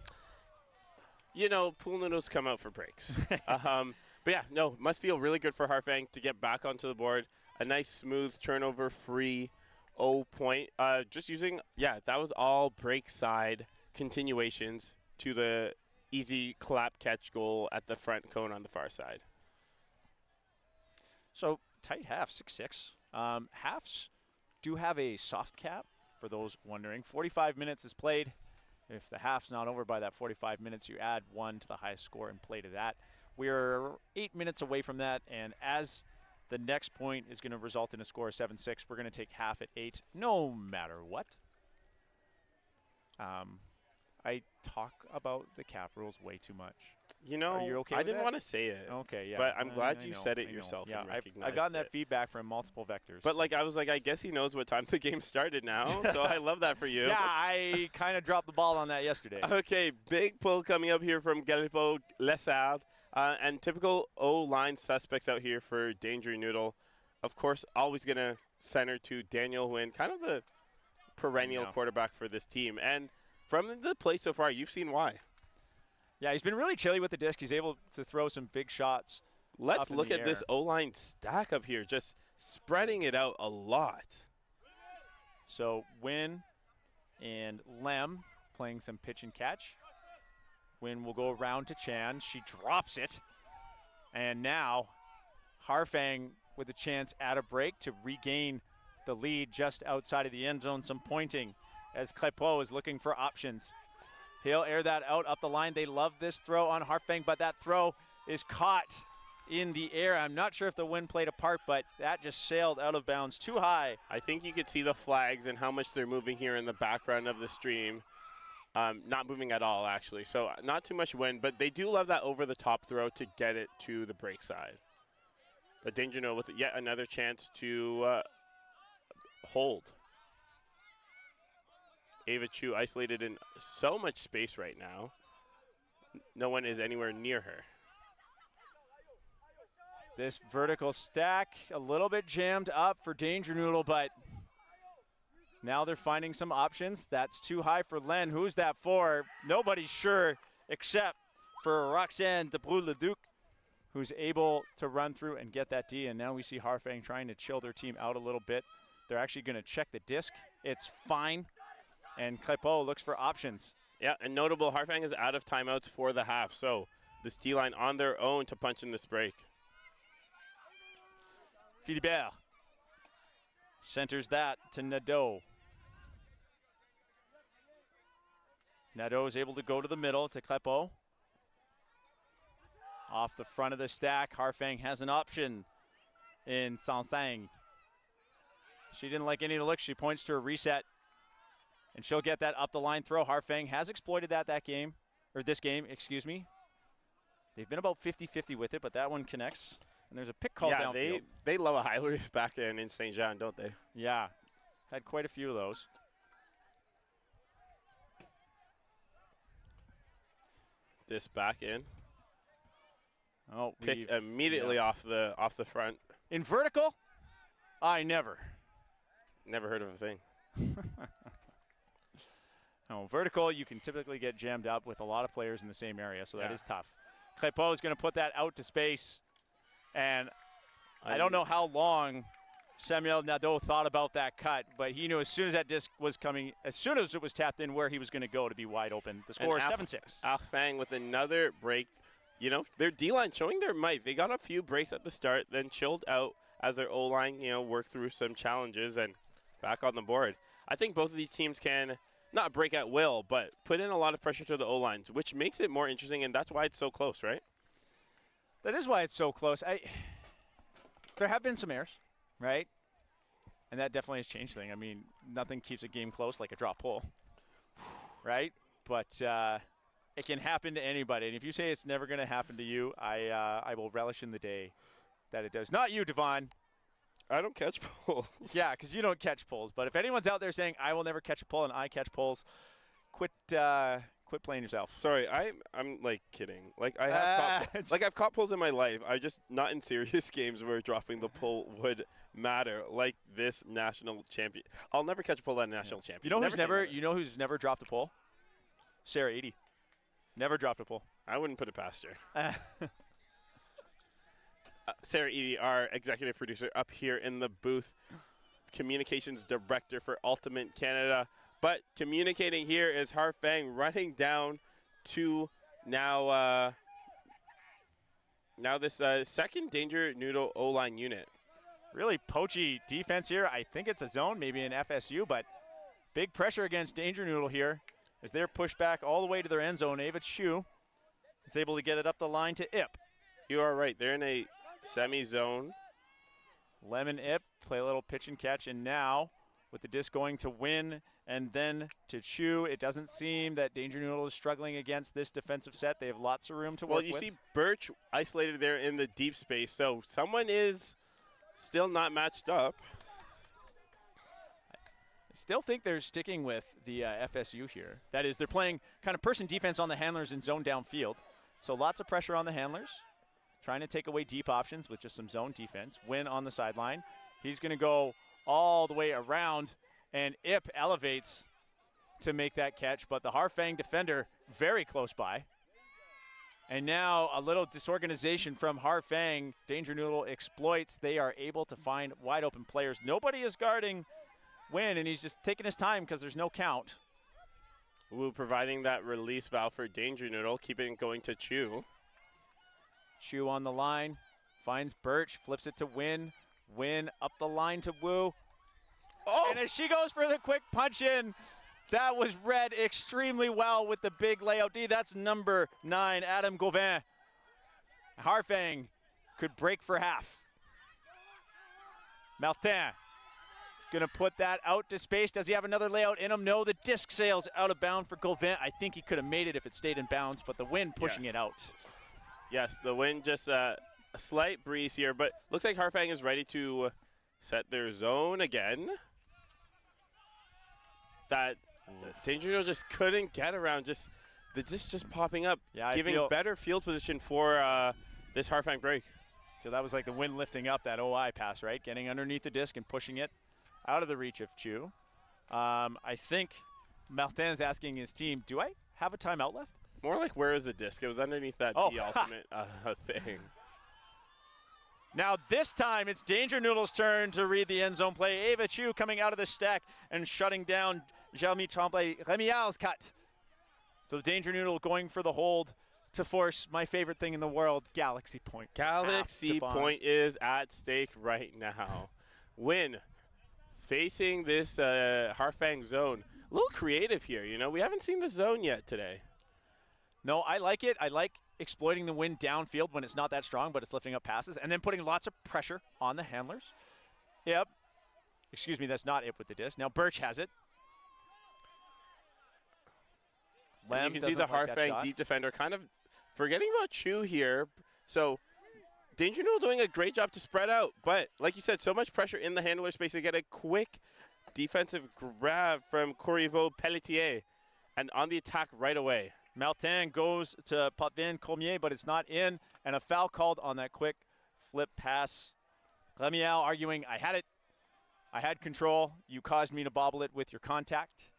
Pool noodles come out for breaks. But yeah, no, must feel really good for Harfang to get back onto the board. A nice, smooth, turnover-free 0 point. Just using, that was all break side continuations to the easy clap catch goal at the front cone on the far side. So tight half, 6-6. Halves do have a soft cap, for those wondering. 45 minutes is played. If the half's not over by that 45 minutes, you add 1 to the highest score and play to that. We're 8 minutes away from that, and as the next point is going to result in a score of 7-6, we're going to take half at 8, no matter what. I talk about the cap rules way too much. Are you okay I with didn't that? want to say it. Okay, yeah. But I'm glad you know, said it I know. yourself Yeah, and recognized I've gotten that it. feedback from multiple vectors. But I was like, I guess he knows what time the game started now, so I love that for you. Yeah, I kind of dropped the ball on that yesterday. Okay, big pull coming up here from Galipo Lessard. And typical O-line suspects out here for Danger Noodle. Of course, always going to center to Daniel Nguyen, kind of the perennial quarterback for this team. And from the play so far, you've seen why. Yeah, he's been really chilly with the disc. He's able to throw some big shots. Let's look at this O-line stack up here, just spreading it out a lot. So Nguyen and Lem playing some pitch and catch. Nguyen will go around to Chan. She drops it. And now Harfang with a chance at a break to regain the lead just outside of the end zone. Some pointing as Clépeau is looking for options. He'll air that out up the line. They love this throw on Harfang, but that throw is caught in the air. I'm not sure if the wind played a part, but that just sailed out of bounds too high. I think you could see the flags and how much they're moving here in the background of the stream. Not moving at all, actually. So not too much wind, but they do love that over-the-top throw to get it to the break side. But Danger Noodle with yet another chance to hold. Ava Chu isolated in so much space right now. No one is anywhere near her. This vertical stack a little bit jammed up for Danger Noodle, but now they're finding some options. That's too high for Len. Who's that for? Nobody's sure except for Roxanne Debrou-Leduc, who's able to run through and get that D. And now we see Harfang trying to chill their team out a little bit. They're actually going to check the disc. It's fine. And Clépeau looks for options. Yeah, and notable, Harfang is out of timeouts for the half. So this D-line on their own to punch in this break. Philibert centers that to Nadeau. Nadeau is able to go to the middle to Clépeau. Off the front of the stack, Harfang has an option in Sansang. She didn't like any of the looks. She points to a reset, and she'll get that up the line throw. Harfang has exploited this game, excuse me. They've been about 50-50 with it, but that one connects. And there's a pick call downfield. Yeah, they love a high release back end in St. Jean, don't they? Yeah, had quite a few of those. This back in. Oh, pick immediately off the front. In vertical? I never heard of a thing. No, vertical, you can typically get jammed up with a lot of players in the same area, so that is tough. Clépeau is going to put that out to space, and I don't know how long Samuel Nadeau thought about that cut, but he knew as soon as that disc was coming, as soon as it was tapped in, where he was going to go to be wide open. The score is 7-6. Harfang with another break. You know, their D-line showing their might. They got a few breaks at the start, then chilled out as their O-line, you know, worked through some challenges and back on the board. I think both of these teams can not break at will, but put in a lot of pressure to the O-lines, which makes it more interesting, and that's why it's so close, right? That is why it's so close. There have been some errors, right? And that definitely has changed things. I mean, nothing keeps a game close like a drop pull, right? But it can happen to anybody. And if you say it's never going to happen to you, I will relish in the day that it does. Not you, Devon. I don't catch pulls. Yeah, because you don't catch pulls. But if anyone's out there saying, I will never catch a pull and I catch pulls, quit playing yourself. Sorry, I'm like kidding. Like I have I've caught pulls in my life. I just not in serious games where dropping the pull would matter. Like this national champion. I'll never catch a pull at a national champion. You know who's never dropped a pull? Sarah Eady. Never dropped a pull. I wouldn't put it past her. Sarah Eady, our executive producer up here in the booth, communications director for Ultimate Canada. But communicating here is Harfang running down to now this second Danger Noodle O-line unit. Really poachy defense here. I think it's a zone, maybe an FSU, but big pressure against Danger Noodle here as they're pushed back all the way to their end zone. Ava Chu is able to get it up the line to Ip. You are right. They're in a semi-zone. Lemon Ip play a little pitch and catch, and now with the disc going to Win and then to Chu, it doesn't seem that Danger Noodle is struggling against this defensive set. They have lots of room to work with. Well, you see Birch isolated there in the deep space, so someone is still not matched up. I still think they're sticking with the FSU here. That is, they're playing kind of person defense on the handlers in zone downfield. So lots of pressure on the handlers, trying to take away deep options with just some zone defense. Win on the sideline. He's going to go all the way around, and Ip elevates to make that catch, but the Harfang defender very close by. And now a little disorganization from Harfang. Danger Noodle exploits. They are able to find wide open players. Nobody is guarding Win, and he's just taking his time because there's no count. Wu providing that release valve for Danger Noodle, keeping it going to Chu. Chu on the line, finds Birch, flips it to Win. Win up the line to Wu. Oh! And as she goes for the quick punch in, that was read extremely well with the big layout D. That's number 9, Adam Gauvin. Harfang could break for half. Martin is going to put that out to space. Does he have another layout in him? No, the disc sails out of bounds for Gauvin. I think he could have made it if it stayed in bounds, but the wind pushing it out. Yes, the wind just a slight breeze here, but looks like Harfang is ready to set their zone again. That Danger Noodle just couldn't get around, the disc just popping up, giving better field position for this Harfang break. So that was like the wind lifting up that OI pass, right? Getting underneath the disc and pushing it out of the reach of Chu. I think Martin's asking his team, do I have a timeout left? More like, where is the disc? It was underneath that D ultimate thing. Now this time it's Danger Noodle's turn to read the end zone play. Ava Chu coming out of the stack and shutting down Jeremy Tremblay. Remial's cut. So Danger Noodle going for the hold to force my favorite thing in the world, Galaxy Point. Galaxy Point is at stake right now. Win facing this Harfang zone. A little creative here, you know. We haven't seen the zone yet today. No, I like it. I like exploiting the wind downfield when it's not that strong, but it's lifting up passes, and then putting lots of pressure on the handlers. Yep. Excuse me, that's not Ip with the disc. Now Birch has it. You can see the Harfang deep defender kind of forgetting about Chu here. So Danger Noodle doing a great job to spread out, but like you said, so much pressure in the handler space to get a quick defensive grab from Corriveau Pelletier, and on the attack right away. Martin goes to Potvin Cormier, but it's not in, and a foul called on that quick flip pass. Remial arguing, I had it. I had control. You caused me to bobble it with your contact.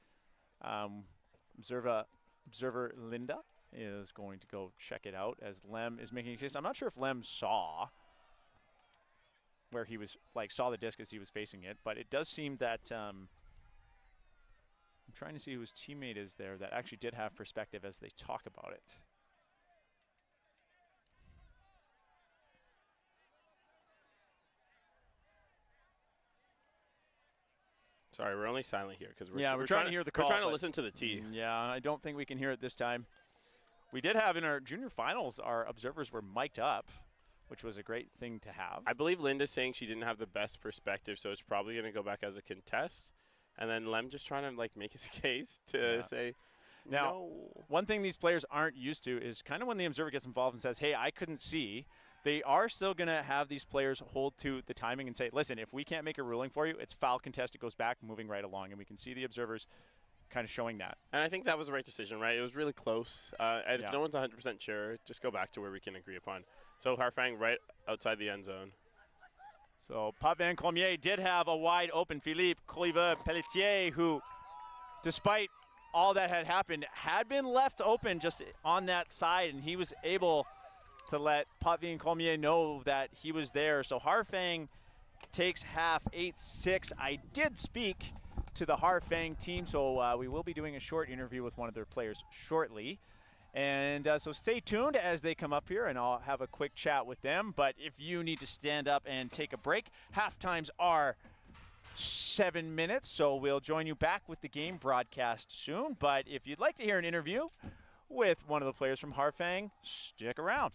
Observer Linda is going to go check it out as Lem is making a case. I'm not sure if Lem saw where he was saw the disc as he was facing it, but it does seem that I'm trying to see who his teammate is there that actually did have perspective as they talk about it. Sorry, we're only silent here because we're trying to hear the call. We're trying to listen to the tee. Yeah, I don't think we can hear it this time. We did have in our junior finals, our observers were mic'd up, which was a great thing to have. I believe Linda's saying she didn't have the best perspective, so it's probably going to go back as a contest. And then Lem just trying to make his case to say, now, no. One thing these players aren't used to is kind of when the observer gets involved and says, hey, I couldn't see, they are still going to have these players hold to the timing and say, listen, if we can't make a ruling for you, it's foul contest, it goes back, moving right along. And we can see the observers kind of showing that. And I think that was the right decision, right? It was really close. And if no one's 100% sure, just go back to where we can agree upon. So Harfang right outside the end zone. So Pat Van Colmier did have a wide open Philippe Colliva-Pelletier, who, despite all that had happened, had been left open just on that side, and he was able to let Pat Van Colmier know that he was there. So Harfang takes half 8-6. I did speak to the Harfang team, so we will be doing a short interview with one of their players shortly. And so stay tuned as they come up here, and I'll have a quick chat with them. But if you need to stand up and take a break, half times are 7 minutes, so we'll join you back with the game broadcast soon. But if you'd like to hear an interview with one of the players from Harfang, stick around.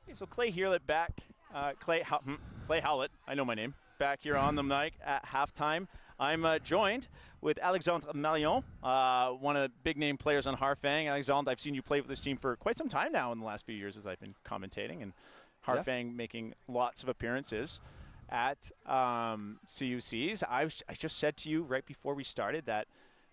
Okay, so Clay Hewlett back, Clay Howlett, I know my name, back here on the mic at halftime. I'm joined with Alexandre Marion, one of the big-name players on Harfang. Alexandre, I've seen you play with this team for quite some time now in the last few years as I've been commentating, and Harfang making lots of appearances at CUCs. I just said to you right before we started that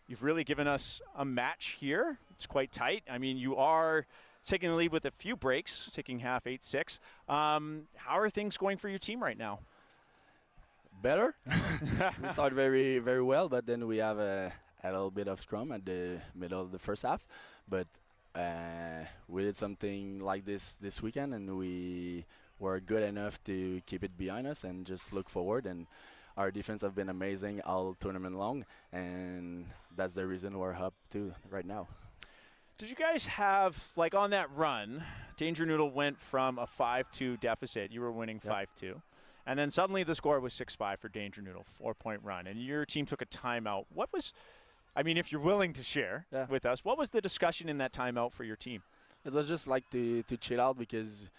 you've really given us a match here. It's quite tight. I mean, you are taking the lead with a few breaks, taking half 8-6. How are things going for your team right now? Better. We start very, very well, but then we have a little bit of scrum at the middle of the first half. But we did something like this weekend, and we were good enough to keep it behind us and just look forward. And our defense have been amazing all tournament long, and that's the reason we're up to right now. Did you guys have, on that run, Danger Noodle went from a 5-2 deficit. You were winning 5-2. And then suddenly the score was 6-5 for Danger Noodle, 4-point run. And your team took a timeout. What was, if you're willing to share with us, what was the discussion in that timeout for your team? It was just to chill out because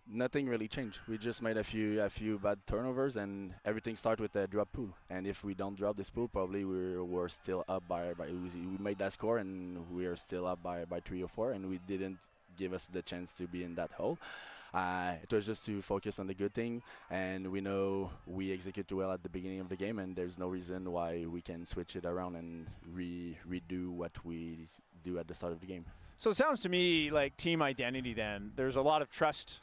nothing really changed. We just made a few bad turnovers, and everything started with a drop pool. And if we don't drop this pool, probably we're still up by we made that score, and we are still up by 3 or 4, and we didn't give us the chance to be in that hole. It was just to focus on the good thing, and we know we execute well at the beginning of the game, and there's no reason why we can switch it around and redo what we do at the start of the game. So it sounds to me like team identity then. There's a lot of trust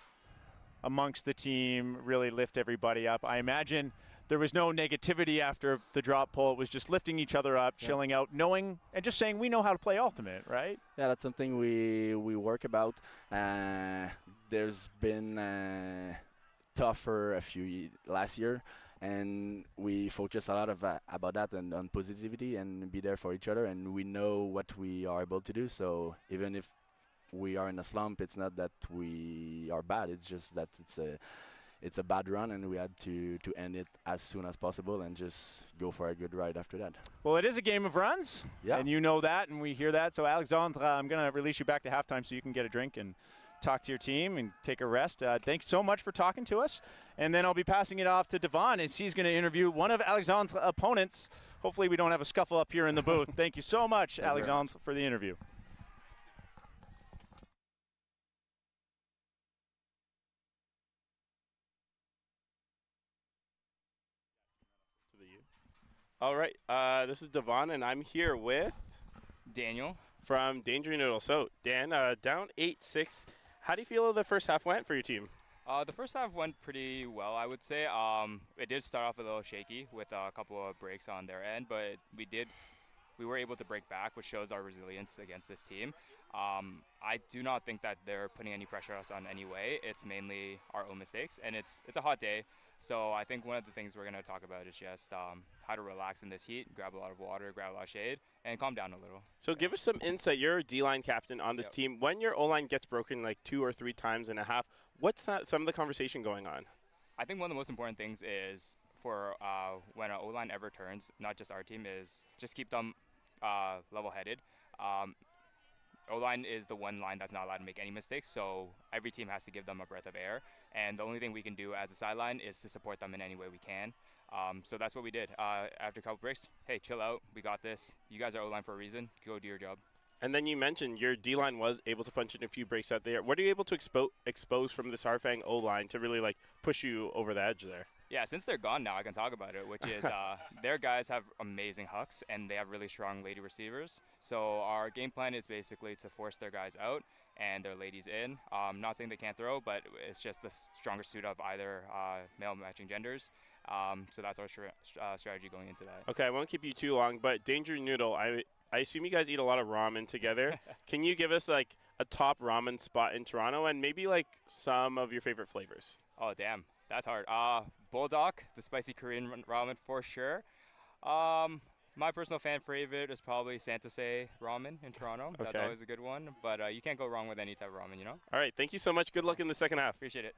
amongst the team, really lift everybody up. I imagine there was no negativity after the drop pull. It was just lifting each other up, chilling out, knowing, and just saying we know how to play ultimate, right? Yeah, that's something we work about. There's been tougher last year, and we focus a lot of about that and on positivity and be there for each other, and we know what we are able to do. So even if we are in a slump, it's not that we are bad, it's just that it's a bad run, and we had to end it as soon as possible and just go for a good ride after that. Well, it is a game of runs, and you know that, and we hear that. So, Alexandre, I'm going to release you back to halftime so you can get a drink and talk to your team and take a rest. Thanks so much for talking to us. And then I'll be passing it off to Devon as he's going to interview one of Alexandre's opponents. Hopefully we don't have a scuffle up here in the booth. Thank you so much, Alexandre, for the interview. All right, this is Devon, and I'm here with Daniel from Noodle. So, Dan, down 8-6. How do you feel the first half went for your team? The first half went pretty well, I would say. It did start off a little shaky with a couple of breaks on their end, but we were able to break back, which shows our resilience against this team. I do not think that they're putting any pressure on us on any way. It's mainly our own mistakes, and it's a hot day. So I think one of the things we're going to talk about is just how to relax in this heat, grab a lot of water, grab a lot of shade, and calm down a little. So give us some insight. You're a D-line captain on this team. When your O-line gets broken like 2 or 3 times in a half, what's some of the conversation going on? I think one of the most important things is for when an O-line ever turns, not just our team, is just keep them level-headed. O-line is the one line that's not allowed to make any mistakes, so every team has to give them a breath of air. And the only thing we can do as a sideline is to support them in any way we can. So that's what we did. After a couple breaks, hey, chill out. We got this. You guys are O-line for a reason. Go do your job. And then you mentioned your D-line was able to punch in a few breaks out there. What are you able to expose from this Harfang O-line to really like push you over the edge there? Yeah, since they're gone now, I can talk about it, which is their guys have amazing hucks, and they have really strong lady receivers. So our game plan is basically to force their guys out and their ladies in. Not saying they can't throw, but it's just the stronger suit of either male matching genders. So that's our strategy going into that. Okay, I won't keep you too long, but Noodle, I assume you guys eat a lot of ramen together. Can you give us like a top ramen spot in Toronto and maybe like some of your favorite flavors? Oh, damn. That's hard. Bulldog, the spicy Korean ramen for sure. My personal fan favorite is probably Santose ramen in Toronto. Okay. That's always a good one. But you can't go wrong with any type of ramen, you know? All right. Thank you so much. Good luck in the second half. Appreciate it.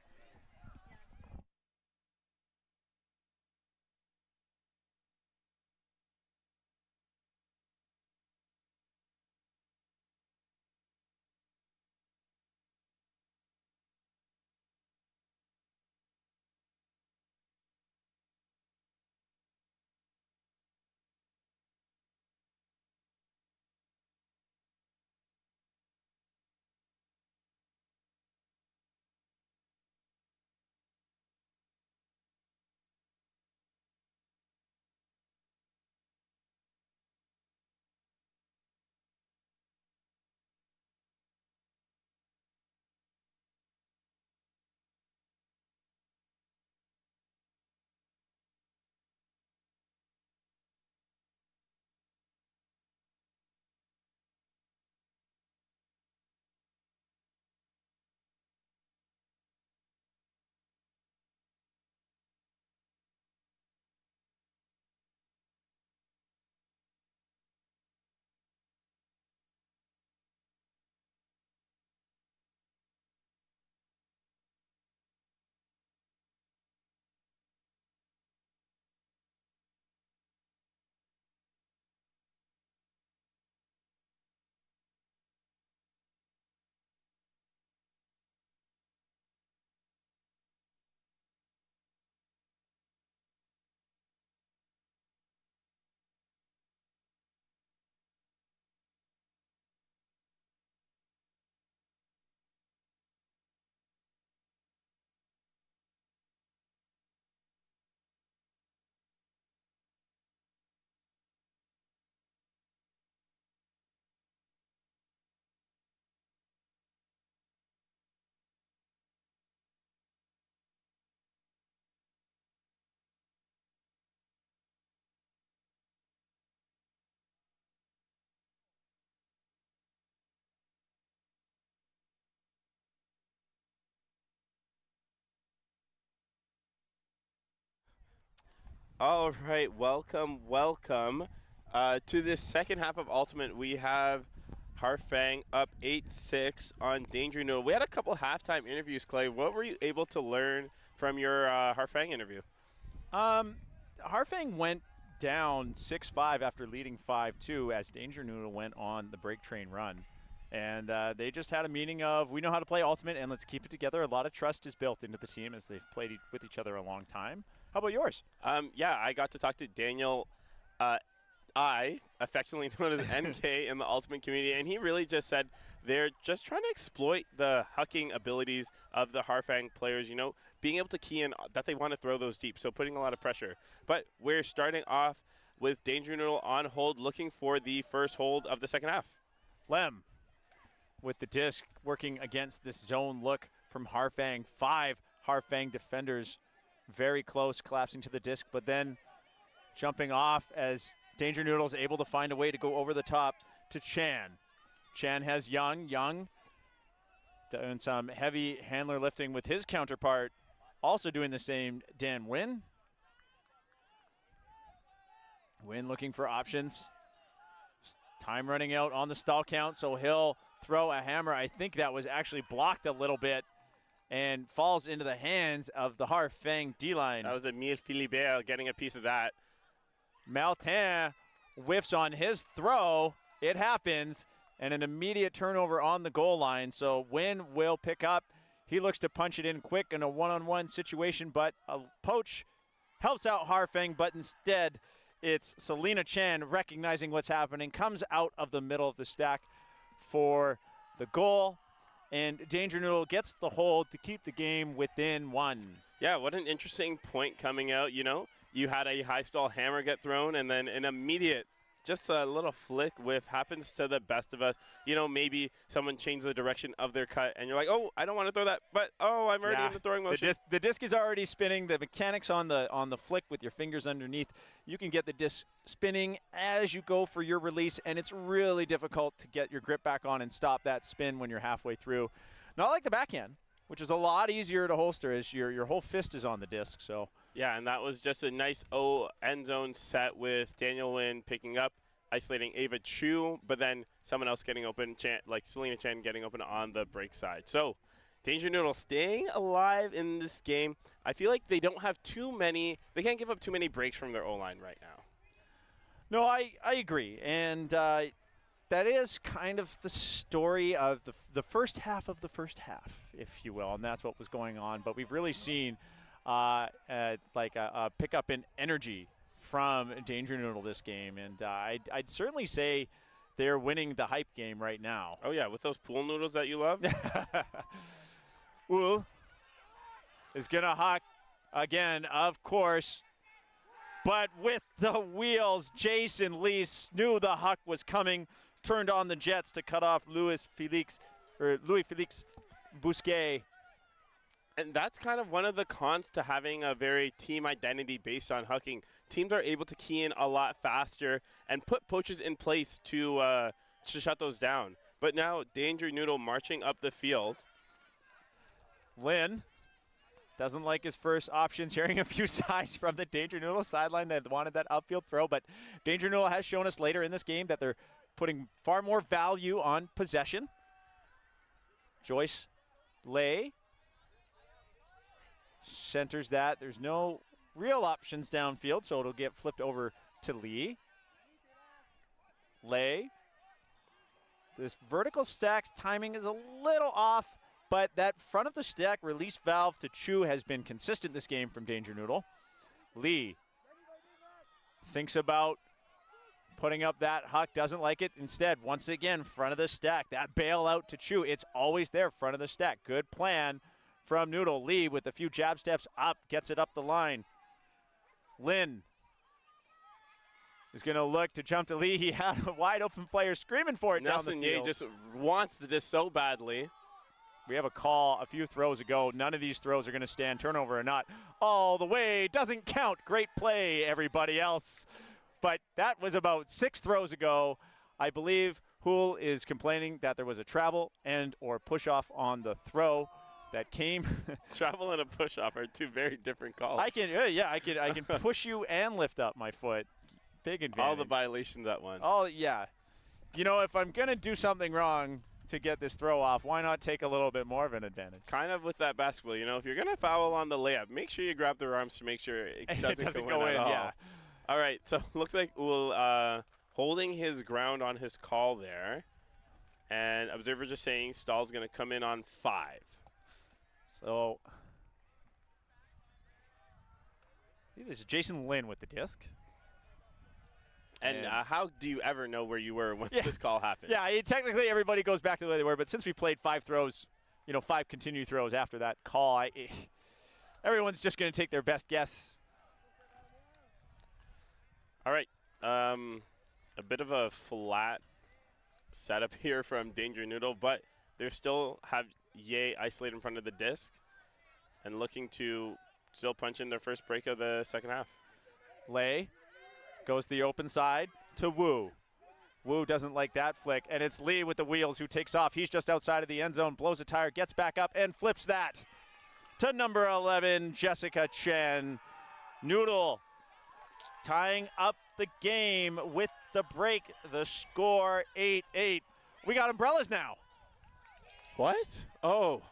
All right, welcome to this second half of Ultimate. We have Harfang up 8-6 on Danger Noodle. We had a couple halftime interviews, Clay. What were you able to learn from your Harfang interview? Harfang went down 6-5 after leading 5-2 as Danger Noodle went on the break train run. And they just had a meeting of, we know how to play Ultimate and let's keep it together. A lot of trust is built into the team as they've played with each other a long time. How about yours? Yeah, I got to talk to Daniel, affectionately known as NK in the Ultimate community, and he really just said they're just trying to exploit the hucking abilities of the Harfang players, you know, being able to key in that they want to throw those deep, so putting a lot of pressure. But we're starting off with Danger Noodle on hold, looking for the first hold of the second half. Lem with the disc working against this zone look from Harfang. 5 Harfang defenders very close, collapsing to the disc, but then jumping off as Danger Noodle's able to find a way to go over the top to Chan. Chan has Young doing some heavy handler lifting with his counterpart, also doing the same, Dan Wynn. Wynn looking for options. Time running out on the stall count, so he'll throw a hammer. I think that was actually blocked a little bit and falls into the hands of the Harfang D-line. That was Emile Philibert getting a piece of that. Martin whiffs on his throw. It happens, and an immediate turnover on the goal line. So Wynn will pick up. He looks to punch it in quick in a one-on-one situation, but a poach helps out Harfang, but instead it's Selena Chan recognizing what's happening, comes out of the middle of the stack for the goal, and Danger Noodle gets the hold to keep the game within 1. Yeah, what an interesting point coming out, you know. You had a high stall hammer get thrown, and then an immediate, just a little flick whiff happens to the best of us. You know, maybe someone changed the direction of their cut, and you're like, oh, I don't want to throw that, but, oh, I'm already in the throwing motion. The disc is already spinning. The mechanics on the flick with your fingers underneath, you can get the disc spinning as you go for your release, and it's really difficult to get your grip back on and stop that spin when you're halfway through. Not like the backhand, which is a lot easier to holster as your whole fist is on the disc. So yeah, and that was just a nice end zone set with Daniel Wynn picking up, isolating Ava Chu, but then someone else getting open, like Selena Chen getting open on the break side. So Danger Noodle staying alive in this game. I feel like they don't have they can't give up too many breaks from their O-line right now. No, I agree, and that is kind of the story of the first half of the first half, if you will, and that's what was going on. But we've really seen like a pickup in energy from Danger Noodle this game, and I'd certainly say they're winning the hype game right now. Oh yeah, with those pool noodles that you love. Wool is gonna huck again, of course, but with the wheels, Jason Lee knew the huck was coming, turned on the jets to cut off Louis Felix Bousquet. And that's kind of one of the cons to having a very team identity based on hucking. Teams are able to key in a lot faster and put poaches in place to shut those down. But now Danger Noodle marching up the field. Lynn doesn't like his first options, hearing a few sighs from the Danger Noodle sideline that wanted that upfield throw. But Danger Noodle has shown us later in this game that they're putting far more value on possession. Joyce Lay centers that. There's no real options downfield, so it'll get flipped over to Lee. Lay. This vertical stack's timing is a little off, but that front of the stack release valve to Chu has been consistent this game from Danger Noodle. Lee thinks about putting up that huck, doesn't like it. Instead, once again, front of the stack. That bailout to Chu, it's always there, front of the stack. Good plan from Noodle. Lee with a few jab steps up, gets it up the line. Lynn is going to look to jump to Lee. He had a wide open player screaming for it down the field. Nelson Ye just wants this so badly. We have a call a few throws ago. None of these throws are going to stand, turnover or not. All the way, doesn't count. Great play, everybody else. But that was about 6 throws ago. I believe Hool is complaining that there was a travel and or push off on the throw that came. Travel and a push-off are two very different calls. I can push you and lift up my foot. Big advantage. All the violations at once. Oh, yeah. You know, if I'm going to do something wrong to get this throw off, why not take a little bit more of an advantage? Kind of with that basketball, you know, if you're going to foul on the layup, make sure you grab their arms to make sure it doesn't go in at all. Yeah. All right, so looks like we'll holding his ground on his call there. And observers are saying Stahl's going to come in on 5. So this is Jason Lynn with the disc. And how do you ever know where you were when this call happened? Yeah, technically everybody goes back to the way they were, but since we played 5 throws, 5 continued throws after that call, everyone's just going to take their best guess. All right, a bit of a flat setup here from Danger Noodle, but they still have Ye isolated in front of the disc and looking to still punch in their first break of the second half. Lay goes the open side to Wu. Wu doesn't like that flick, and it's Lee with the wheels who takes off. He's just outside of the end zone, blows a tire, gets back up, and flips that to number 11, Jessica Chen. Noodle tying up the game with the break. The score 8-8. We got umbrellas now. What? Oh.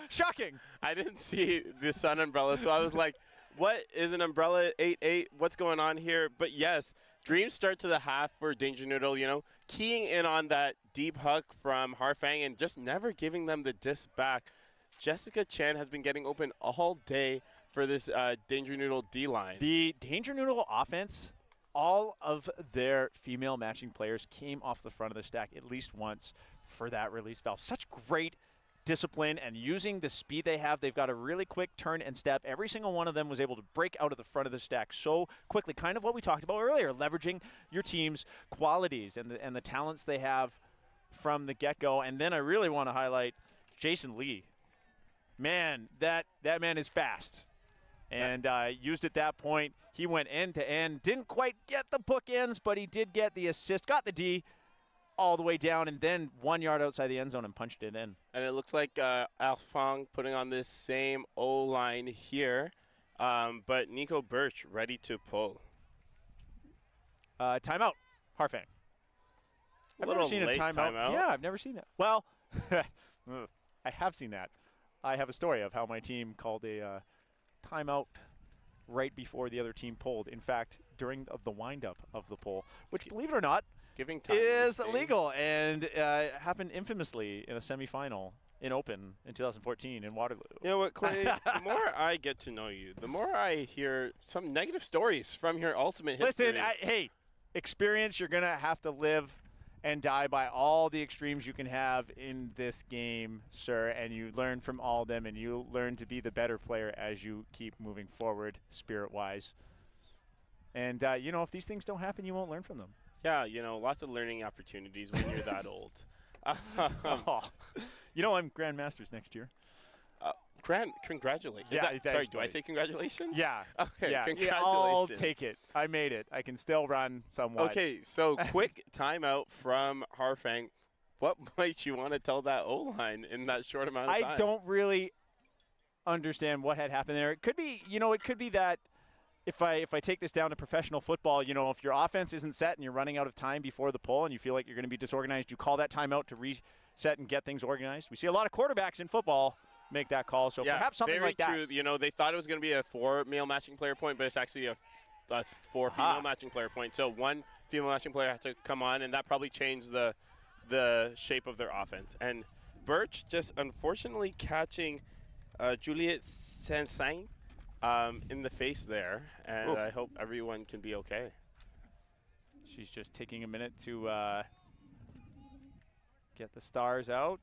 Shocking. I didn't see the sun umbrella, so I was like, what is an umbrella 8-8? What's going on here? But yes, dream start to the half for Danger Noodle, keying in on that deep hook from Harfang and just never giving them the disc back. Jessica Chan has been getting open all day for this Danger Noodle D-line. The Danger Noodle offense, all of their female matching players came off the front of the stack at least once for that release valve. Such great discipline and using the speed they have. They've got a really quick turn and step. Every single one of them was able to break out of the front of the stack so quickly. Kind of what we talked about earlier, leveraging your team's qualities and the talents they have from the get-go. And then I really want to highlight Jason Lee. Man, that man is fast. And used at that point, he went end to end. Didn't quite get the bookends, but he did get the assist. Got the D all the way down, and then 1 yard outside the end zone and punched it in. And it looks like Harfang putting on this same O-line here. But Nico Birch ready to pull. Timeout, Harfang. I've never seen a timeout. Yeah, I've never seen that. Well, I have seen that. I have a story of how my team called a timeout right before the other team pulled. In fact, during the windup of the pull, which, believe it or not, is illegal and happened infamously in a semifinal in Open in 2014 in Waterloo. You know what, Clay? The more I get to know you, the more I hear some negative stories from your ultimate history. Listen, hey, experience, you're going to have to live and die by all the extremes you can have in this game, sir, and you learn from all of them, and you learn to be the better player as you keep moving forward spirit-wise. And, if these things don't happen, you won't learn from them. Yeah, lots of learning opportunities when you're that old. I'm Grandmasters next year. Congratulations. Yeah, sorry, do I say congratulations? Yeah. Okay, yeah. congratulations. I'll take it. I made it. I can still run somewhat. Okay, so quick timeout from Harfang. What might you want to tell that O-line in that short amount of time? I don't really understand what had happened there. It could be, it could be that if I take this down to professional football, if your offense isn't set and you're running out of time before the pull and you feel like you're going to be disorganized, you call that timeout to reset and get things organized. We see a lot of quarterbacks in football make that call, so perhaps something like that. Very true. They thought it was going to be a 4 male matching player point, but it's actually a 4 female matching player point. So 1 female matching player had to come on, and that probably changed the shape of their offense. And Birch just unfortunately catching Juliette Saint-Saint in the face there, and I hope everyone can be okay. She's just taking a minute to get the stars out.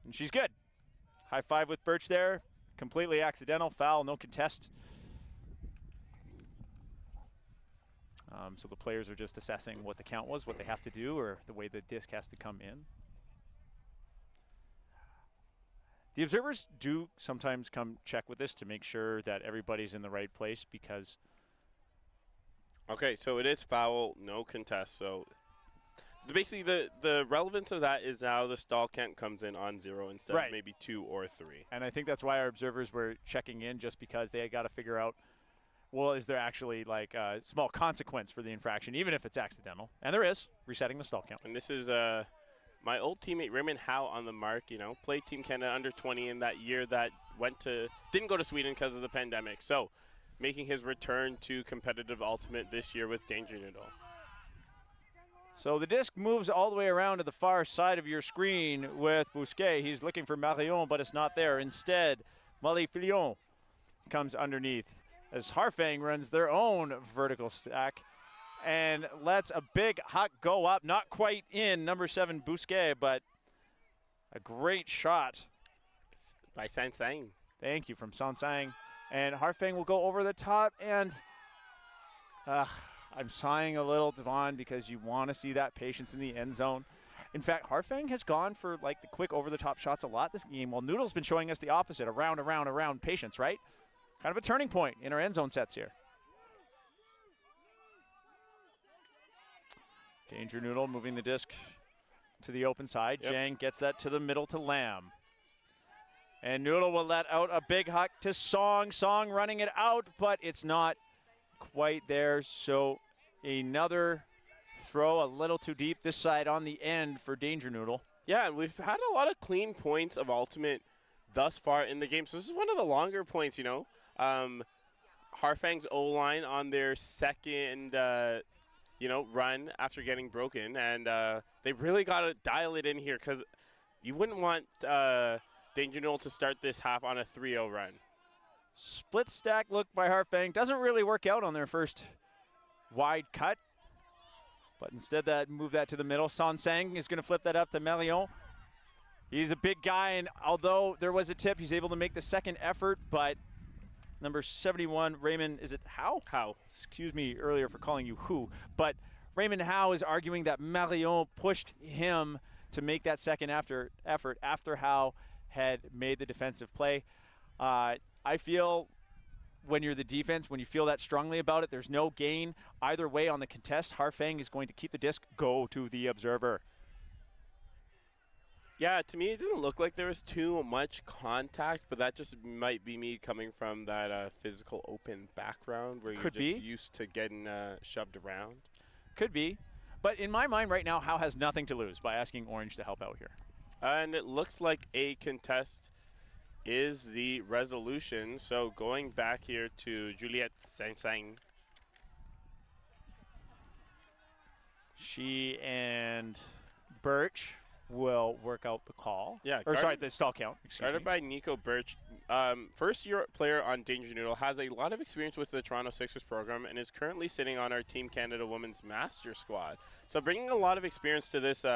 And she's good. High five with Birch there. Completely accidental. Foul, no contest. So the players are just assessing what the count was, what they have to do, or the way the disc has to come in. The observers do sometimes come check with this to make sure that everybody's in the right place because... Okay, so it is foul, no contest. So basically the relevance of that is now the stall count comes in on 0 instead of maybe 2 or 3. And I think that's why our observers were checking in, just because they got to figure out, well, is there actually like a small consequence for the infraction, even if it's accidental? And there is, resetting the stall count. And this is my old teammate Raymond Howe on the mark, played Team Canada under 20 in that year that didn't go to Sweden because of the pandemic. So making his return to competitive ultimate this year with Danger Noodle. So the disc moves all the way around to the far side of your screen with Bousquet. He's looking for Marion, but it's not there. Instead, Molly Fillon comes underneath as Harfang runs their own vertical stack and lets a big huck go up. Not quite in number 7 Bousquet, but a great shot by Sansang. Thank you, from Sansang. And Harfang will go over the top, and I'm sighing a little, Devon, because you want to see that patience in the end zone. In fact, Harfang has gone for like the quick over-the-top shots a lot this game, while Noodle's been showing us the opposite, around patience, right? Kind of a turning point in our end zone sets here. Danger Noodle moving the disc to the open side. Yep. Zhang gets that to the middle to Lamb. And Noodle will let out a big huck to Song. Song running it out, but it's not quite there. So another throw a little too deep this side on the end for Danger Noodle. Yeah, and we've had a lot of clean points of ultimate thus far in the game. So this is one of the longer points, Harfang's O-line on their second run after getting broken, and they really got to dial it in here because you wouldn't want Danger Noodle to start this half on a 3-0 run. Split stack look by Harfang. Doesn't really work out on their first wide cut, but instead move that to the middle. Sansang is going to flip that up to Melion. He's a big guy, and although there was a tip, he's able to make the second effort, but number 71, Raymond, is it Howe? Howe. Excuse me earlier for calling you who, but Raymond Howe is arguing that Marion pushed him to make that second effort after Howe had made the defensive play. I feel when you're the defense, when you feel that strongly about it, there's no gain either way on the contest. Harfang is going to keep the disc, go to the observer. Yeah, to me, it didn't look like there was too much contact, but that just might be me coming from that physical open background where you're just used to getting shoved around. Could be. But in my mind right now, Howe has nothing to lose by asking Orange to help out here. And it looks like a contest is the resolution. So going back here to Juliette Saint-Sang. She and Birch will work out the call. Yeah, the stall count. Guarded by Nico Birch. First-year player on Danger Noodle, has a lot of experience with the Toronto Sixers program and is currently sitting on our Team Canada Women's Master Squad. So bringing a lot of experience to this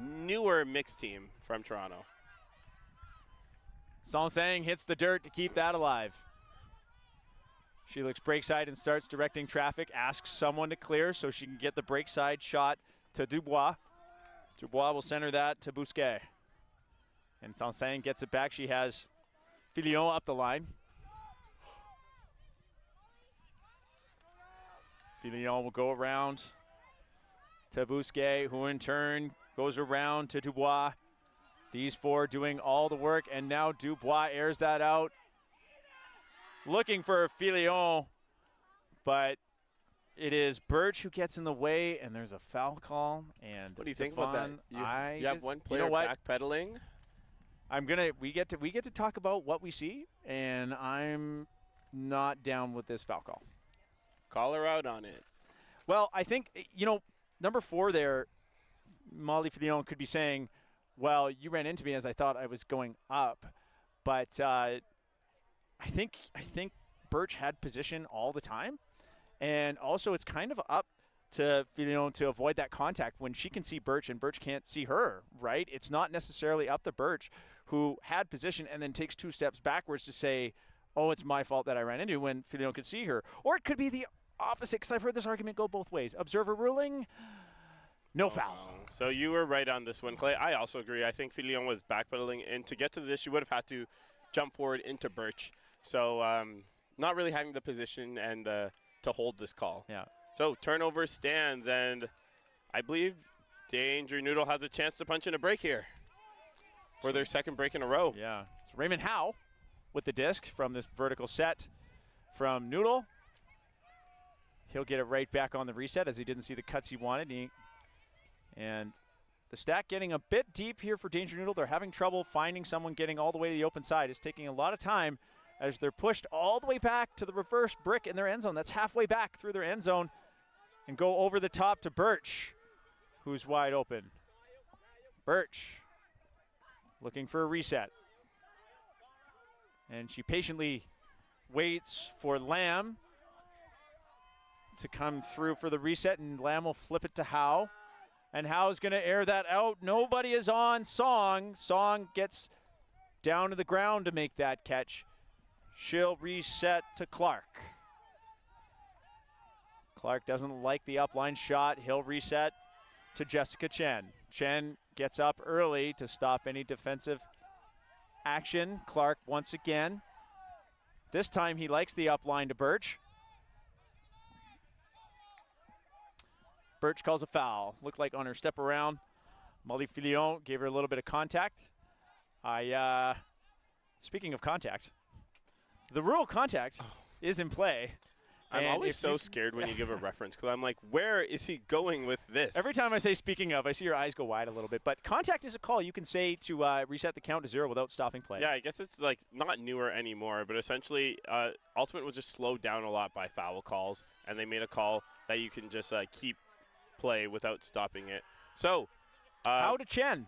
newer mixed team from Toronto. Sansang hits the dirt to keep that alive. She looks break side and starts directing traffic, asks someone to clear so she can get the break side shot to Dubois. Dubois will center that to Bousquet. And Sansang gets it back. She has Fillon up the line. Fillon will go around to Bousquet, who in turn goes around to Dubois. These four doing all the work, and now Dubois airs that out. Looking for Fillon, but it is Birch who gets in the way, and there's a foul call. And what do you think about that? You have one player backpedaling. We get to talk about what we see, and I'm not down with this foul call. Call her out on it. Well, I think number 4 there, Molly Fillon could be saying, well, you ran into me as I thought I was going up, but I think Birch had position all the time. And also, it's kind of up to Fillon to avoid that contact when she can see Birch and Birch can't see her, right? It's not necessarily up to Birch, who had position and then takes 2 steps backwards to say, oh, it's my fault that I ran into when Fillon could see her. Or it could be the opposite, because I've heard this argument go both ways. Observer ruling, no foul. So you were right on this one, Clay. I also agree. I think Fillon was backpedaling, and to get to this, she would have had to jump forward into Birch. So not really having the position and to hold this call. Yeah. So turnover stands, and I believe Danger Noodle has a chance to punch in a break here for their second break in a row. Yeah. So Raymond Howe with the disc from this vertical set from Noodle. He'll get it right back on the reset as he didn't see the cuts he wanted. And the stack getting a bit deep here for Danger Noodle. They're having trouble finding someone getting all the way to the open side. It's taking a lot of time as they're pushed all the way back to the reverse brick in their end zone. That's halfway back through their end zone and go over the top to Birch, who's wide open. Birch looking for a reset. And she patiently waits for Lamb to come through for the reset, and Lamb will flip it to Howe. And Howe's going to air that out. Nobody is on Song. Song gets down to the ground to make that catch. She'll reset to Clark. Clark doesn't like the upline shot. He'll reset to Jessica Chen. Chen gets up early to stop any defensive action. Clark once again. This time he likes the upline to Birch. Birch calls a foul. Looked like on her step around, Molly Filion gave her a little bit of contact. Speaking of contact, the rule contact is in play. I'm always so scared when you give a reference because I'm like, where is he going with this? Every time I say speaking of, I see your eyes go wide a little bit. But contact is a call you can say to reset the count to 0 without stopping play. Yeah, I guess it's like not newer anymore, but essentially Ultimate was just slowed down a lot by foul calls, and they made a call that you can just keep play without stopping it. So, how to Chen?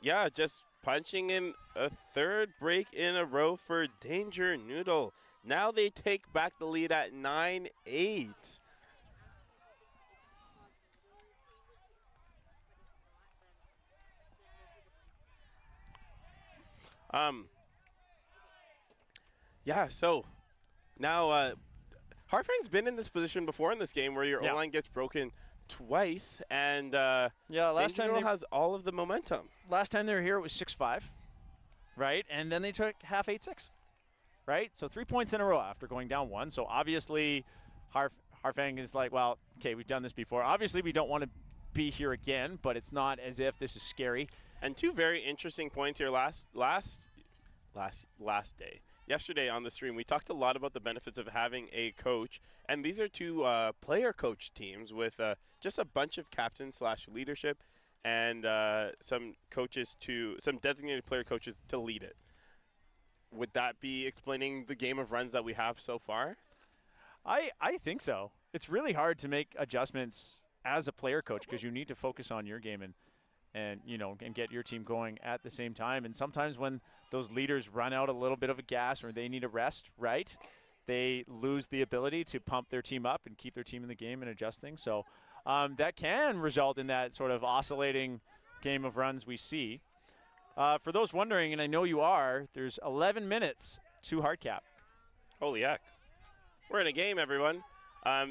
Yeah, just punching in a third break in a row for Danger Noodle. Now they take back the lead at 9-8. Yeah, so now Harfang's been in this position before in this game where your O-line gets broken twice, and last time they has all of the momentum. Last time they were here, it was 6-5, right? And then they took half 8-6, right? So 3 points in a row after going down 1. So obviously, Harfang is like, well, okay, we've done this before. Obviously, we don't want to be here again, but it's not as if this is scary. And two very interesting points here last day. Yesterday on the stream, we talked a lot about the benefits of having a coach, and these are two player coach teams with just a bunch of captains / leadership and some designated player coaches to lead it. Would that be explaining the game of runs that we have so far? I think so. It's really hard to make adjustments as a player coach because you need to focus on your game and get your team going at the same time. And sometimes when those leaders run out a little bit of a gas or they need a rest, right, they lose the ability to pump their team up and keep their team in the game and adjust things. So that can result in that sort of oscillating game of runs we see. For those wondering, and I know you are, there's 11 minutes to hard cap. Holy heck. We're in a game, everyone.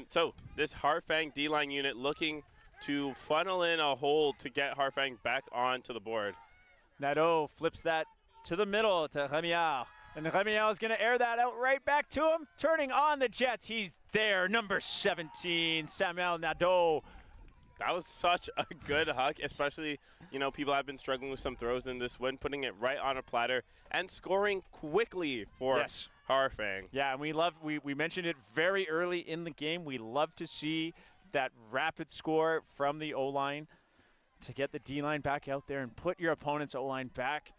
So this Harfang D-line unit looking to funnel in a hold to get Harfang back onto the board. Nadeau flips that to the middle to Remial. And Remial is going to air that out right back to him. Turning on the Jets. He's there, number 17, Samuel Nadeau. That was such a good huck, especially, people have been struggling with some throws in this one, putting it right on a platter and scoring quickly for Harfang. Yeah, and we mentioned it very early in the game. We love to see that rapid score from the O-line to get the D-line back out there and put your opponent's O-line back.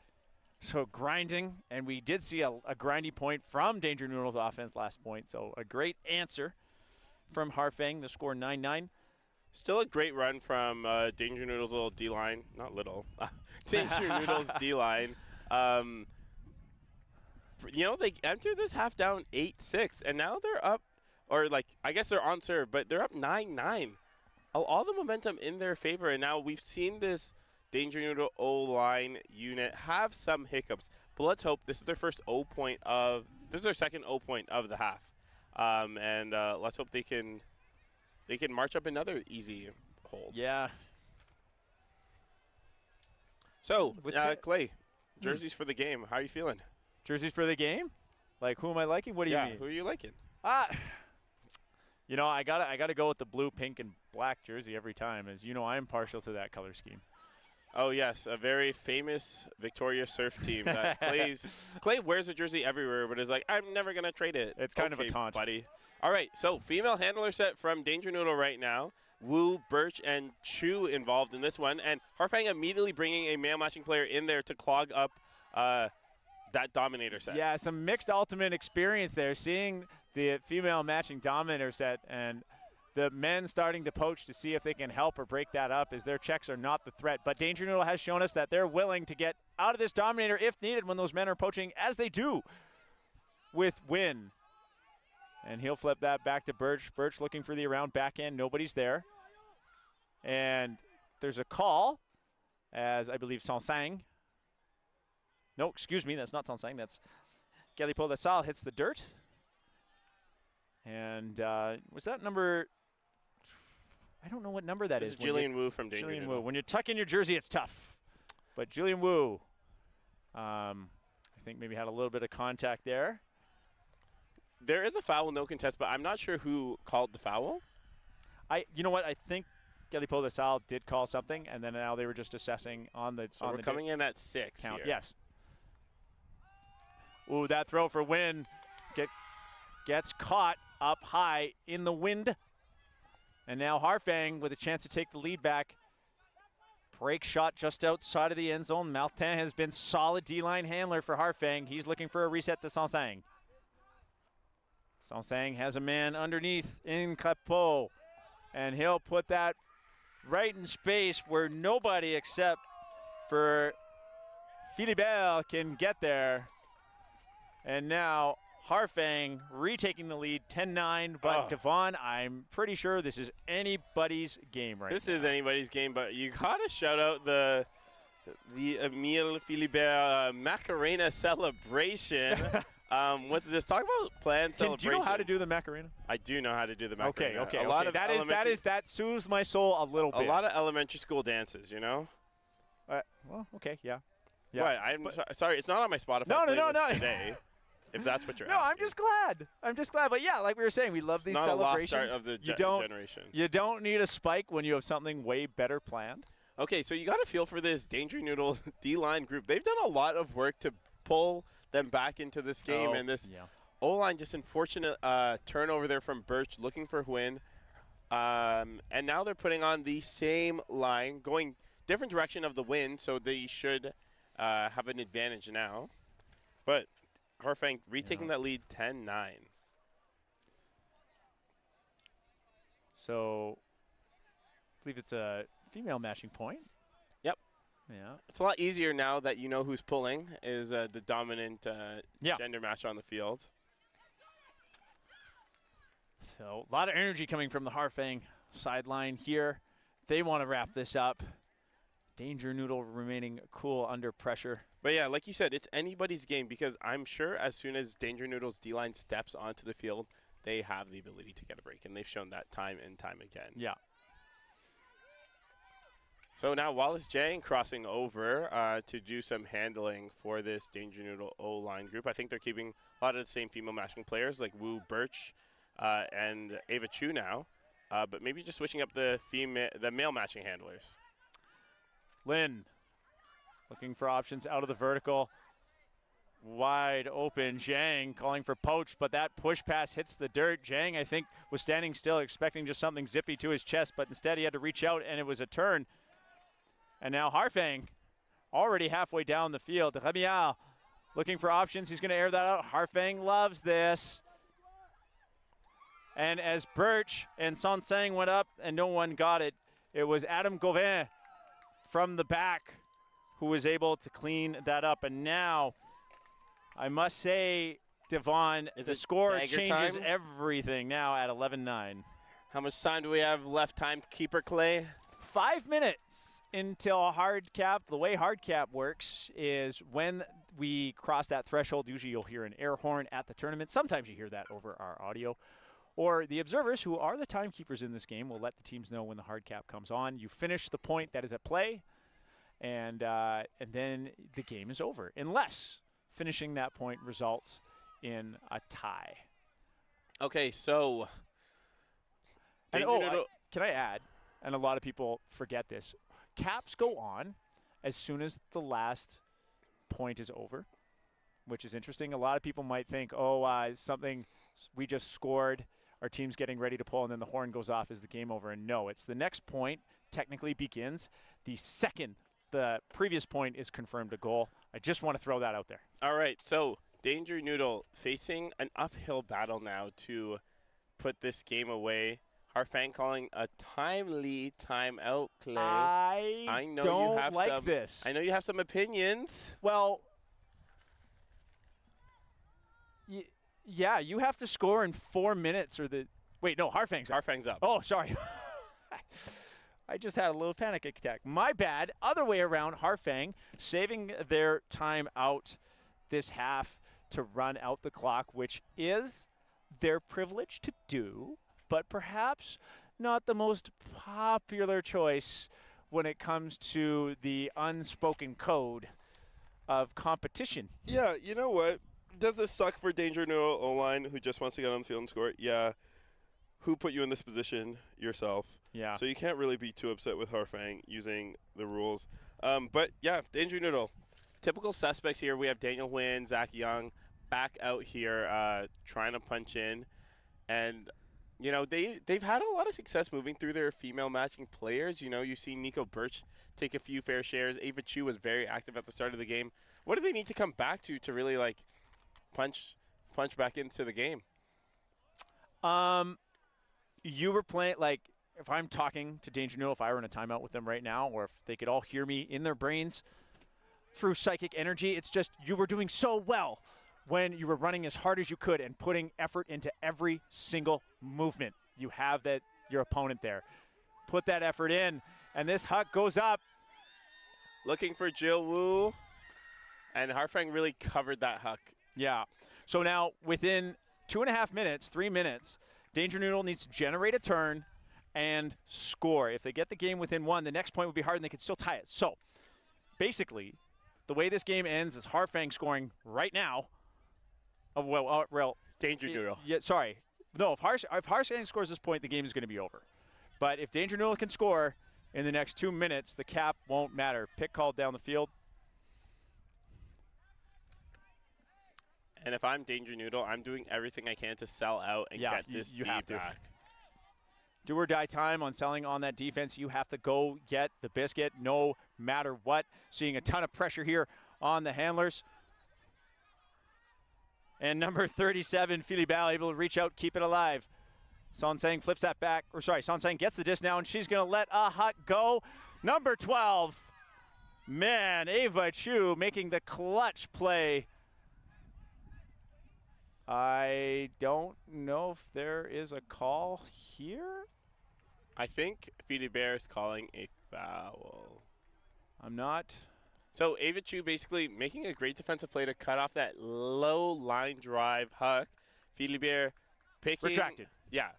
So grinding, and we did see a grindy point from Danger Noodle's offense last point. So a great answer from Harfang, the score 9-9. Still a great run from Danger Noodle's little D-line. Not little. Danger Noodle's D-line. They entered this half down 8-6, and now they're up. Or, I guess they're on serve, but they're up 9-9. All the momentum in their favor, and now we've seen this Danger Noodle O-line unit have some hiccups. But let's hope this is their first this is their second O point of the half. And let's hope they can march up another easy hold. Yeah. So, Clay, jerseys for the game. How are you feeling? Jerseys for the game? Like, who am I liking? What do you mean? Who are you liking? You know, I gotta go with the blue, pink, and black jersey every time, as you know I'm partial to that color scheme. Oh, yes, a very famous Victoria surf team that Clay wears a jersey everywhere, but is like, I'm never going to trade it. It's kind of a taunt. Buddy. All right, so female handler set from Danger Noodle right now. Wu, Birch, and Chu involved in this one. And Harfang immediately bringing a male matching player in there to clog up that Dominator set. Yeah, some mixed ultimate experience there, seeing the female matching Dominator set and the men starting to poach to see if they can help or break that up, as their checks are not the threat. But Danger Noodle has shown us that they're willing to get out of this Dominator if needed when those men are poaching, as they do with Win. And he'll flip that back to Birch. Birch looking for the around back end. Nobody's there. And there's a call, as I believe Sansang. No, excuse me, that's not Sansang. That's Galipo Lassalle hits the dirt. And was that number? I don't know what number that is. This is Jillian Wu from Danger Noodle. Wu. When you tuck in your jersey, it's tough. But Jillian Wu, I think maybe had a little bit of contact there. There is a foul, no contest, but I'm not sure who called the foul. You know what? I think Galipo Lassalle did call something, and then now they were just assessing on the. So we're coming in at 6 count. Here. Yes. Ooh, that throw for Win gets caught up high in the wind. And now Harfang with a chance to take the lead back. Break shot just outside of the end zone. Martin has been solid D-line handler for Harfang. He's looking for a reset to Sansang. Sansang has a man underneath in Clapeau. And he'll put that right in space where nobody except for Philibert can get there. And now Harfang retaking the lead, 10-9, but Devon, I'm pretty sure this is anybody's game right now. This is anybody's game, but you gotta shout out the Emile Philibert Macarena celebration. With this, talk about planned celebration. Do you know how to do the Macarena? I do know how to do the Macarena. Okay. A lot of that soothes my soul a little bit. A lot of elementary school dances, you know. Well, okay, yeah. What? I'm sorry, it's not on my Spotify playlist today. If that's what you're asking. No, I'm just glad. But yeah, like we were saying, we love these celebrations. Not a lost start of the generation. You don't need a spike when you have something way better planned. Okay, so you got to feel for this Danger Noodle D-line group. They've done a lot of work to pull them back into this game, and this O-line just unfortunate turnover there from Birch looking for Huyn. And now they're putting on the same line, going different direction of the wind, so they should have an advantage now. But Harfang retaking that lead 10-9. So I believe it's a female matching point. Yep. Yeah. It's a lot easier now that you know who's pulling is the dominant gender match on the field. So a lot of energy coming from the Harfang sideline here. They want to wrap this up. Danger Noodle remaining cool under pressure. But yeah, like you said, it's anybody's game because I'm sure as soon as Danger Noodle's D-line steps onto the field, they have the ability to get a break, and they've shown that time and time again. Yeah. So now Wallace Jang crossing over to do some handling for this Danger Noodle O-line group. I think they're keeping a lot of the same female matching players like Wu Birch and Ava Chu now, but maybe just switching up the male matching handlers. Lin looking for options out of the vertical. Wide open. Zhang calling for poach, but that push pass hits the dirt. Zhang, I think, was standing still expecting just something zippy to his chest, but instead he had to reach out, and it was a turn. And now Harfang already halfway down the field. Ramial looking for options. He's going to air that out. Harfang loves this. And as Birch and Sansang went up and no one got it, it was Adam Gauvin from the back who was able to clean that up. And now, I must say, Devon, the score changes everything now at 11-9. How much time do we have left, timekeeper Clay? 5 minutes until hard cap. The way hard cap works is when we cross that threshold, usually you'll hear an air horn at the tournament. Sometimes you hear that over our audio. Or the observers, who are the timekeepers in this game, will let the teams know when the hard cap comes on. You finish the point that is at play, and then the game is over, unless finishing that point results in a tie. Okay, so And Danger Noodle. can I add, and a lot of people forget this, caps go on as soon as the last point is over, which is interesting. A lot of people might think, something we just scored, our team's getting ready to pull, and then the horn goes off as the game over. And no, it's the next point technically begins the second the previous point is confirmed a goal. I just want to throw that out there. All right, so Danger Noodle facing an uphill battle now to put this game away. Harfang calling a timely timeout play. I know don't you have like this. I know you have some opinions. Well, yeah, you have to score in 4 minutes or the – wait, no, Harfang's up. Harfang's up. Oh, sorry. I just had a little panic attack. My bad. Other way around, Harfang saving their time out this half to run out the clock, which is their privilege to do, but perhaps not the most popular choice when it comes to the unspoken code of competition. Yeah, you know what? Does this suck for Danger Noodle O-line who just wants to get on the field and score? Yeah. Who put you in this position? Yourself. Yeah. So you can't really be too upset with Harfang using the rules. But, yeah, Danger Noodle. Typical suspects here. We have Daniel Nguyen, Zach Young back out here trying to punch in. And, you know, they've had a lot of success moving through their female matching players. You know, you see Nico Birch take a few fair shares. Ava Chu was very active at the start of the game. What do they need to come back to really, like, punch back into the game? You were playing, like, if I'm talking to Danger Noodle, if I were in a timeout with them right now, or if they could all hear me in their brains through psychic energy, it's just you were doing so well when you were running as hard as you could and putting effort into every single movement. You have your opponent there. Put that effort in, and this huck goes up. Looking for Jill Wu, and Harfang really covered that huck. Yeah. So now within 2.5 minutes, 3 minutes, Danger Noodle needs to generate a turn and score. If they get the game within one, the next point would be hard and they could still tie it. So basically, the way this game ends is Harfang scoring right now. Danger Noodle. Yeah, sorry. No, if Harfang scores this point, the game is going to be over. But if Danger Noodle can score in the next 2 minutes, the cap won't matter. Pick called down the field. And if I'm Danger Noodle, I'm doing everything I can to sell out and get this D back. Do or die time on selling on that defense. You have to go get the biscuit no matter what. Seeing a ton of pressure here on the handlers. And number 37, Philibert, able to reach out, keep it alive. Sonsang flips that back. Sonsang gets the disc now, and she's going to let a hut go. Number 12. Man, Ava Chu making the clutch play. I don't know if there is a call here. I think Philibert is calling a foul. I'm not. So Ava Chu basically making a great defensive play to cut off that low line drive huck. Philibert picking. Retracted. Yeah,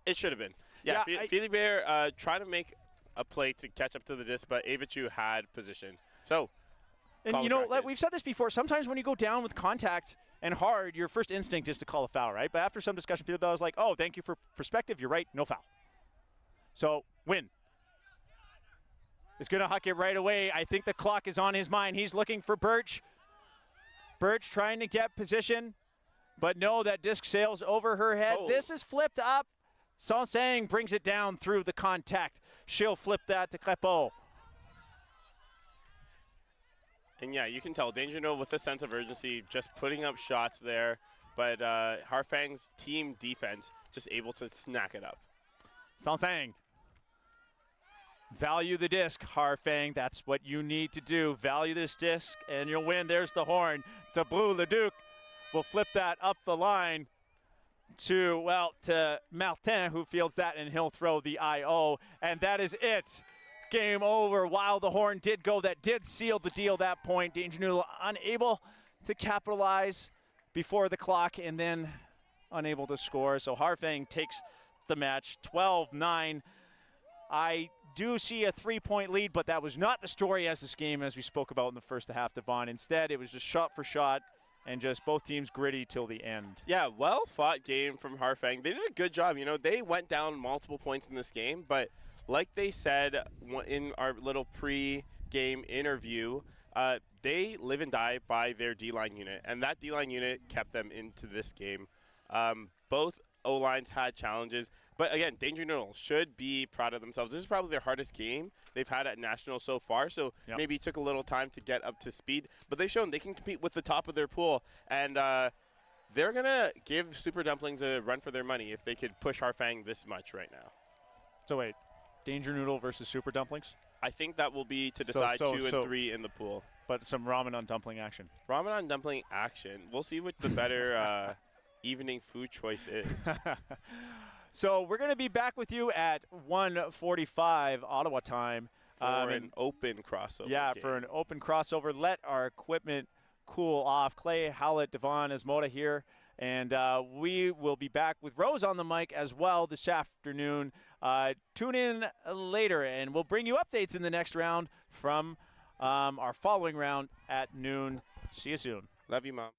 it should have been. Yeah, Philibert trying to make a play to catch up to the disc, but Ava Chu had position. So, and you know, we've said this before. Sometimes when you go down with contact and hard, your first instinct is to call a foul, right? But after some discussion, Philibert was like, oh, thank you for perspective. You're right. No foul. So, win. Is going to huck it right away. I think the clock is on his mind. He's looking for Birch. Birch trying to get position. But no, that disc sails over her head. Oh. This is flipped up. Sonsang brings it down through the contact. She'll flip that to Crepeau. And yeah, you can tell Danger Noodle with a sense of urgency, just putting up shots there. But Harfang's team defense just able to snack it up. Sonsang. Value the disc, Harfang. That's what you need to do. Value this disc, and you'll win. There's the horn. Tableau Leduc will flip that up the line to Martin, who fields that, and he'll throw the IO. And that is it. Game over. While the horn did go, that did seal the deal that point. Danger Noodle unable to capitalize before the clock and then unable to score. So Harfang takes the match 12-9. I do see a 3-point lead, but that was not the story as this game, as we spoke about in the first half, Devon. Instead, it was just shot for shot, and just both teams gritty till the end. Yeah, well-fought game from Harfang. They did a good job. You know, they went down multiple points in this game, but like they said in our little pre-game interview, they live and die by their D-line unit, and that D-line unit kept them into this game. Both O-lines had challenges, but again, Danger Noodle should be proud of themselves. This is probably their hardest game they've had at National so far, so maybe it took a little time to get up to speed, but they've shown they can compete with the top of their pool, and they're going to give Super Dumplings a run for their money if they could push Harfang this much right now. So wait, Danger Noodle versus Super Dumplings? I think that will be to decide 2 and 3 in the pool. But some ramen on dumpling action. Ramen on dumpling action. We'll see what the better evening food choice is. So we're going to be back with you at 1:45 Ottawa time. For an open crossover game. For an open crossover. Let our equipment cool off. Clay, Howlett, Devon, Esmoda here. And we will be back with Rose on the mic as well this afternoon. Tune in later, and we'll bring you updates in the next round from our following round at noon. See you soon. Love you, Mom.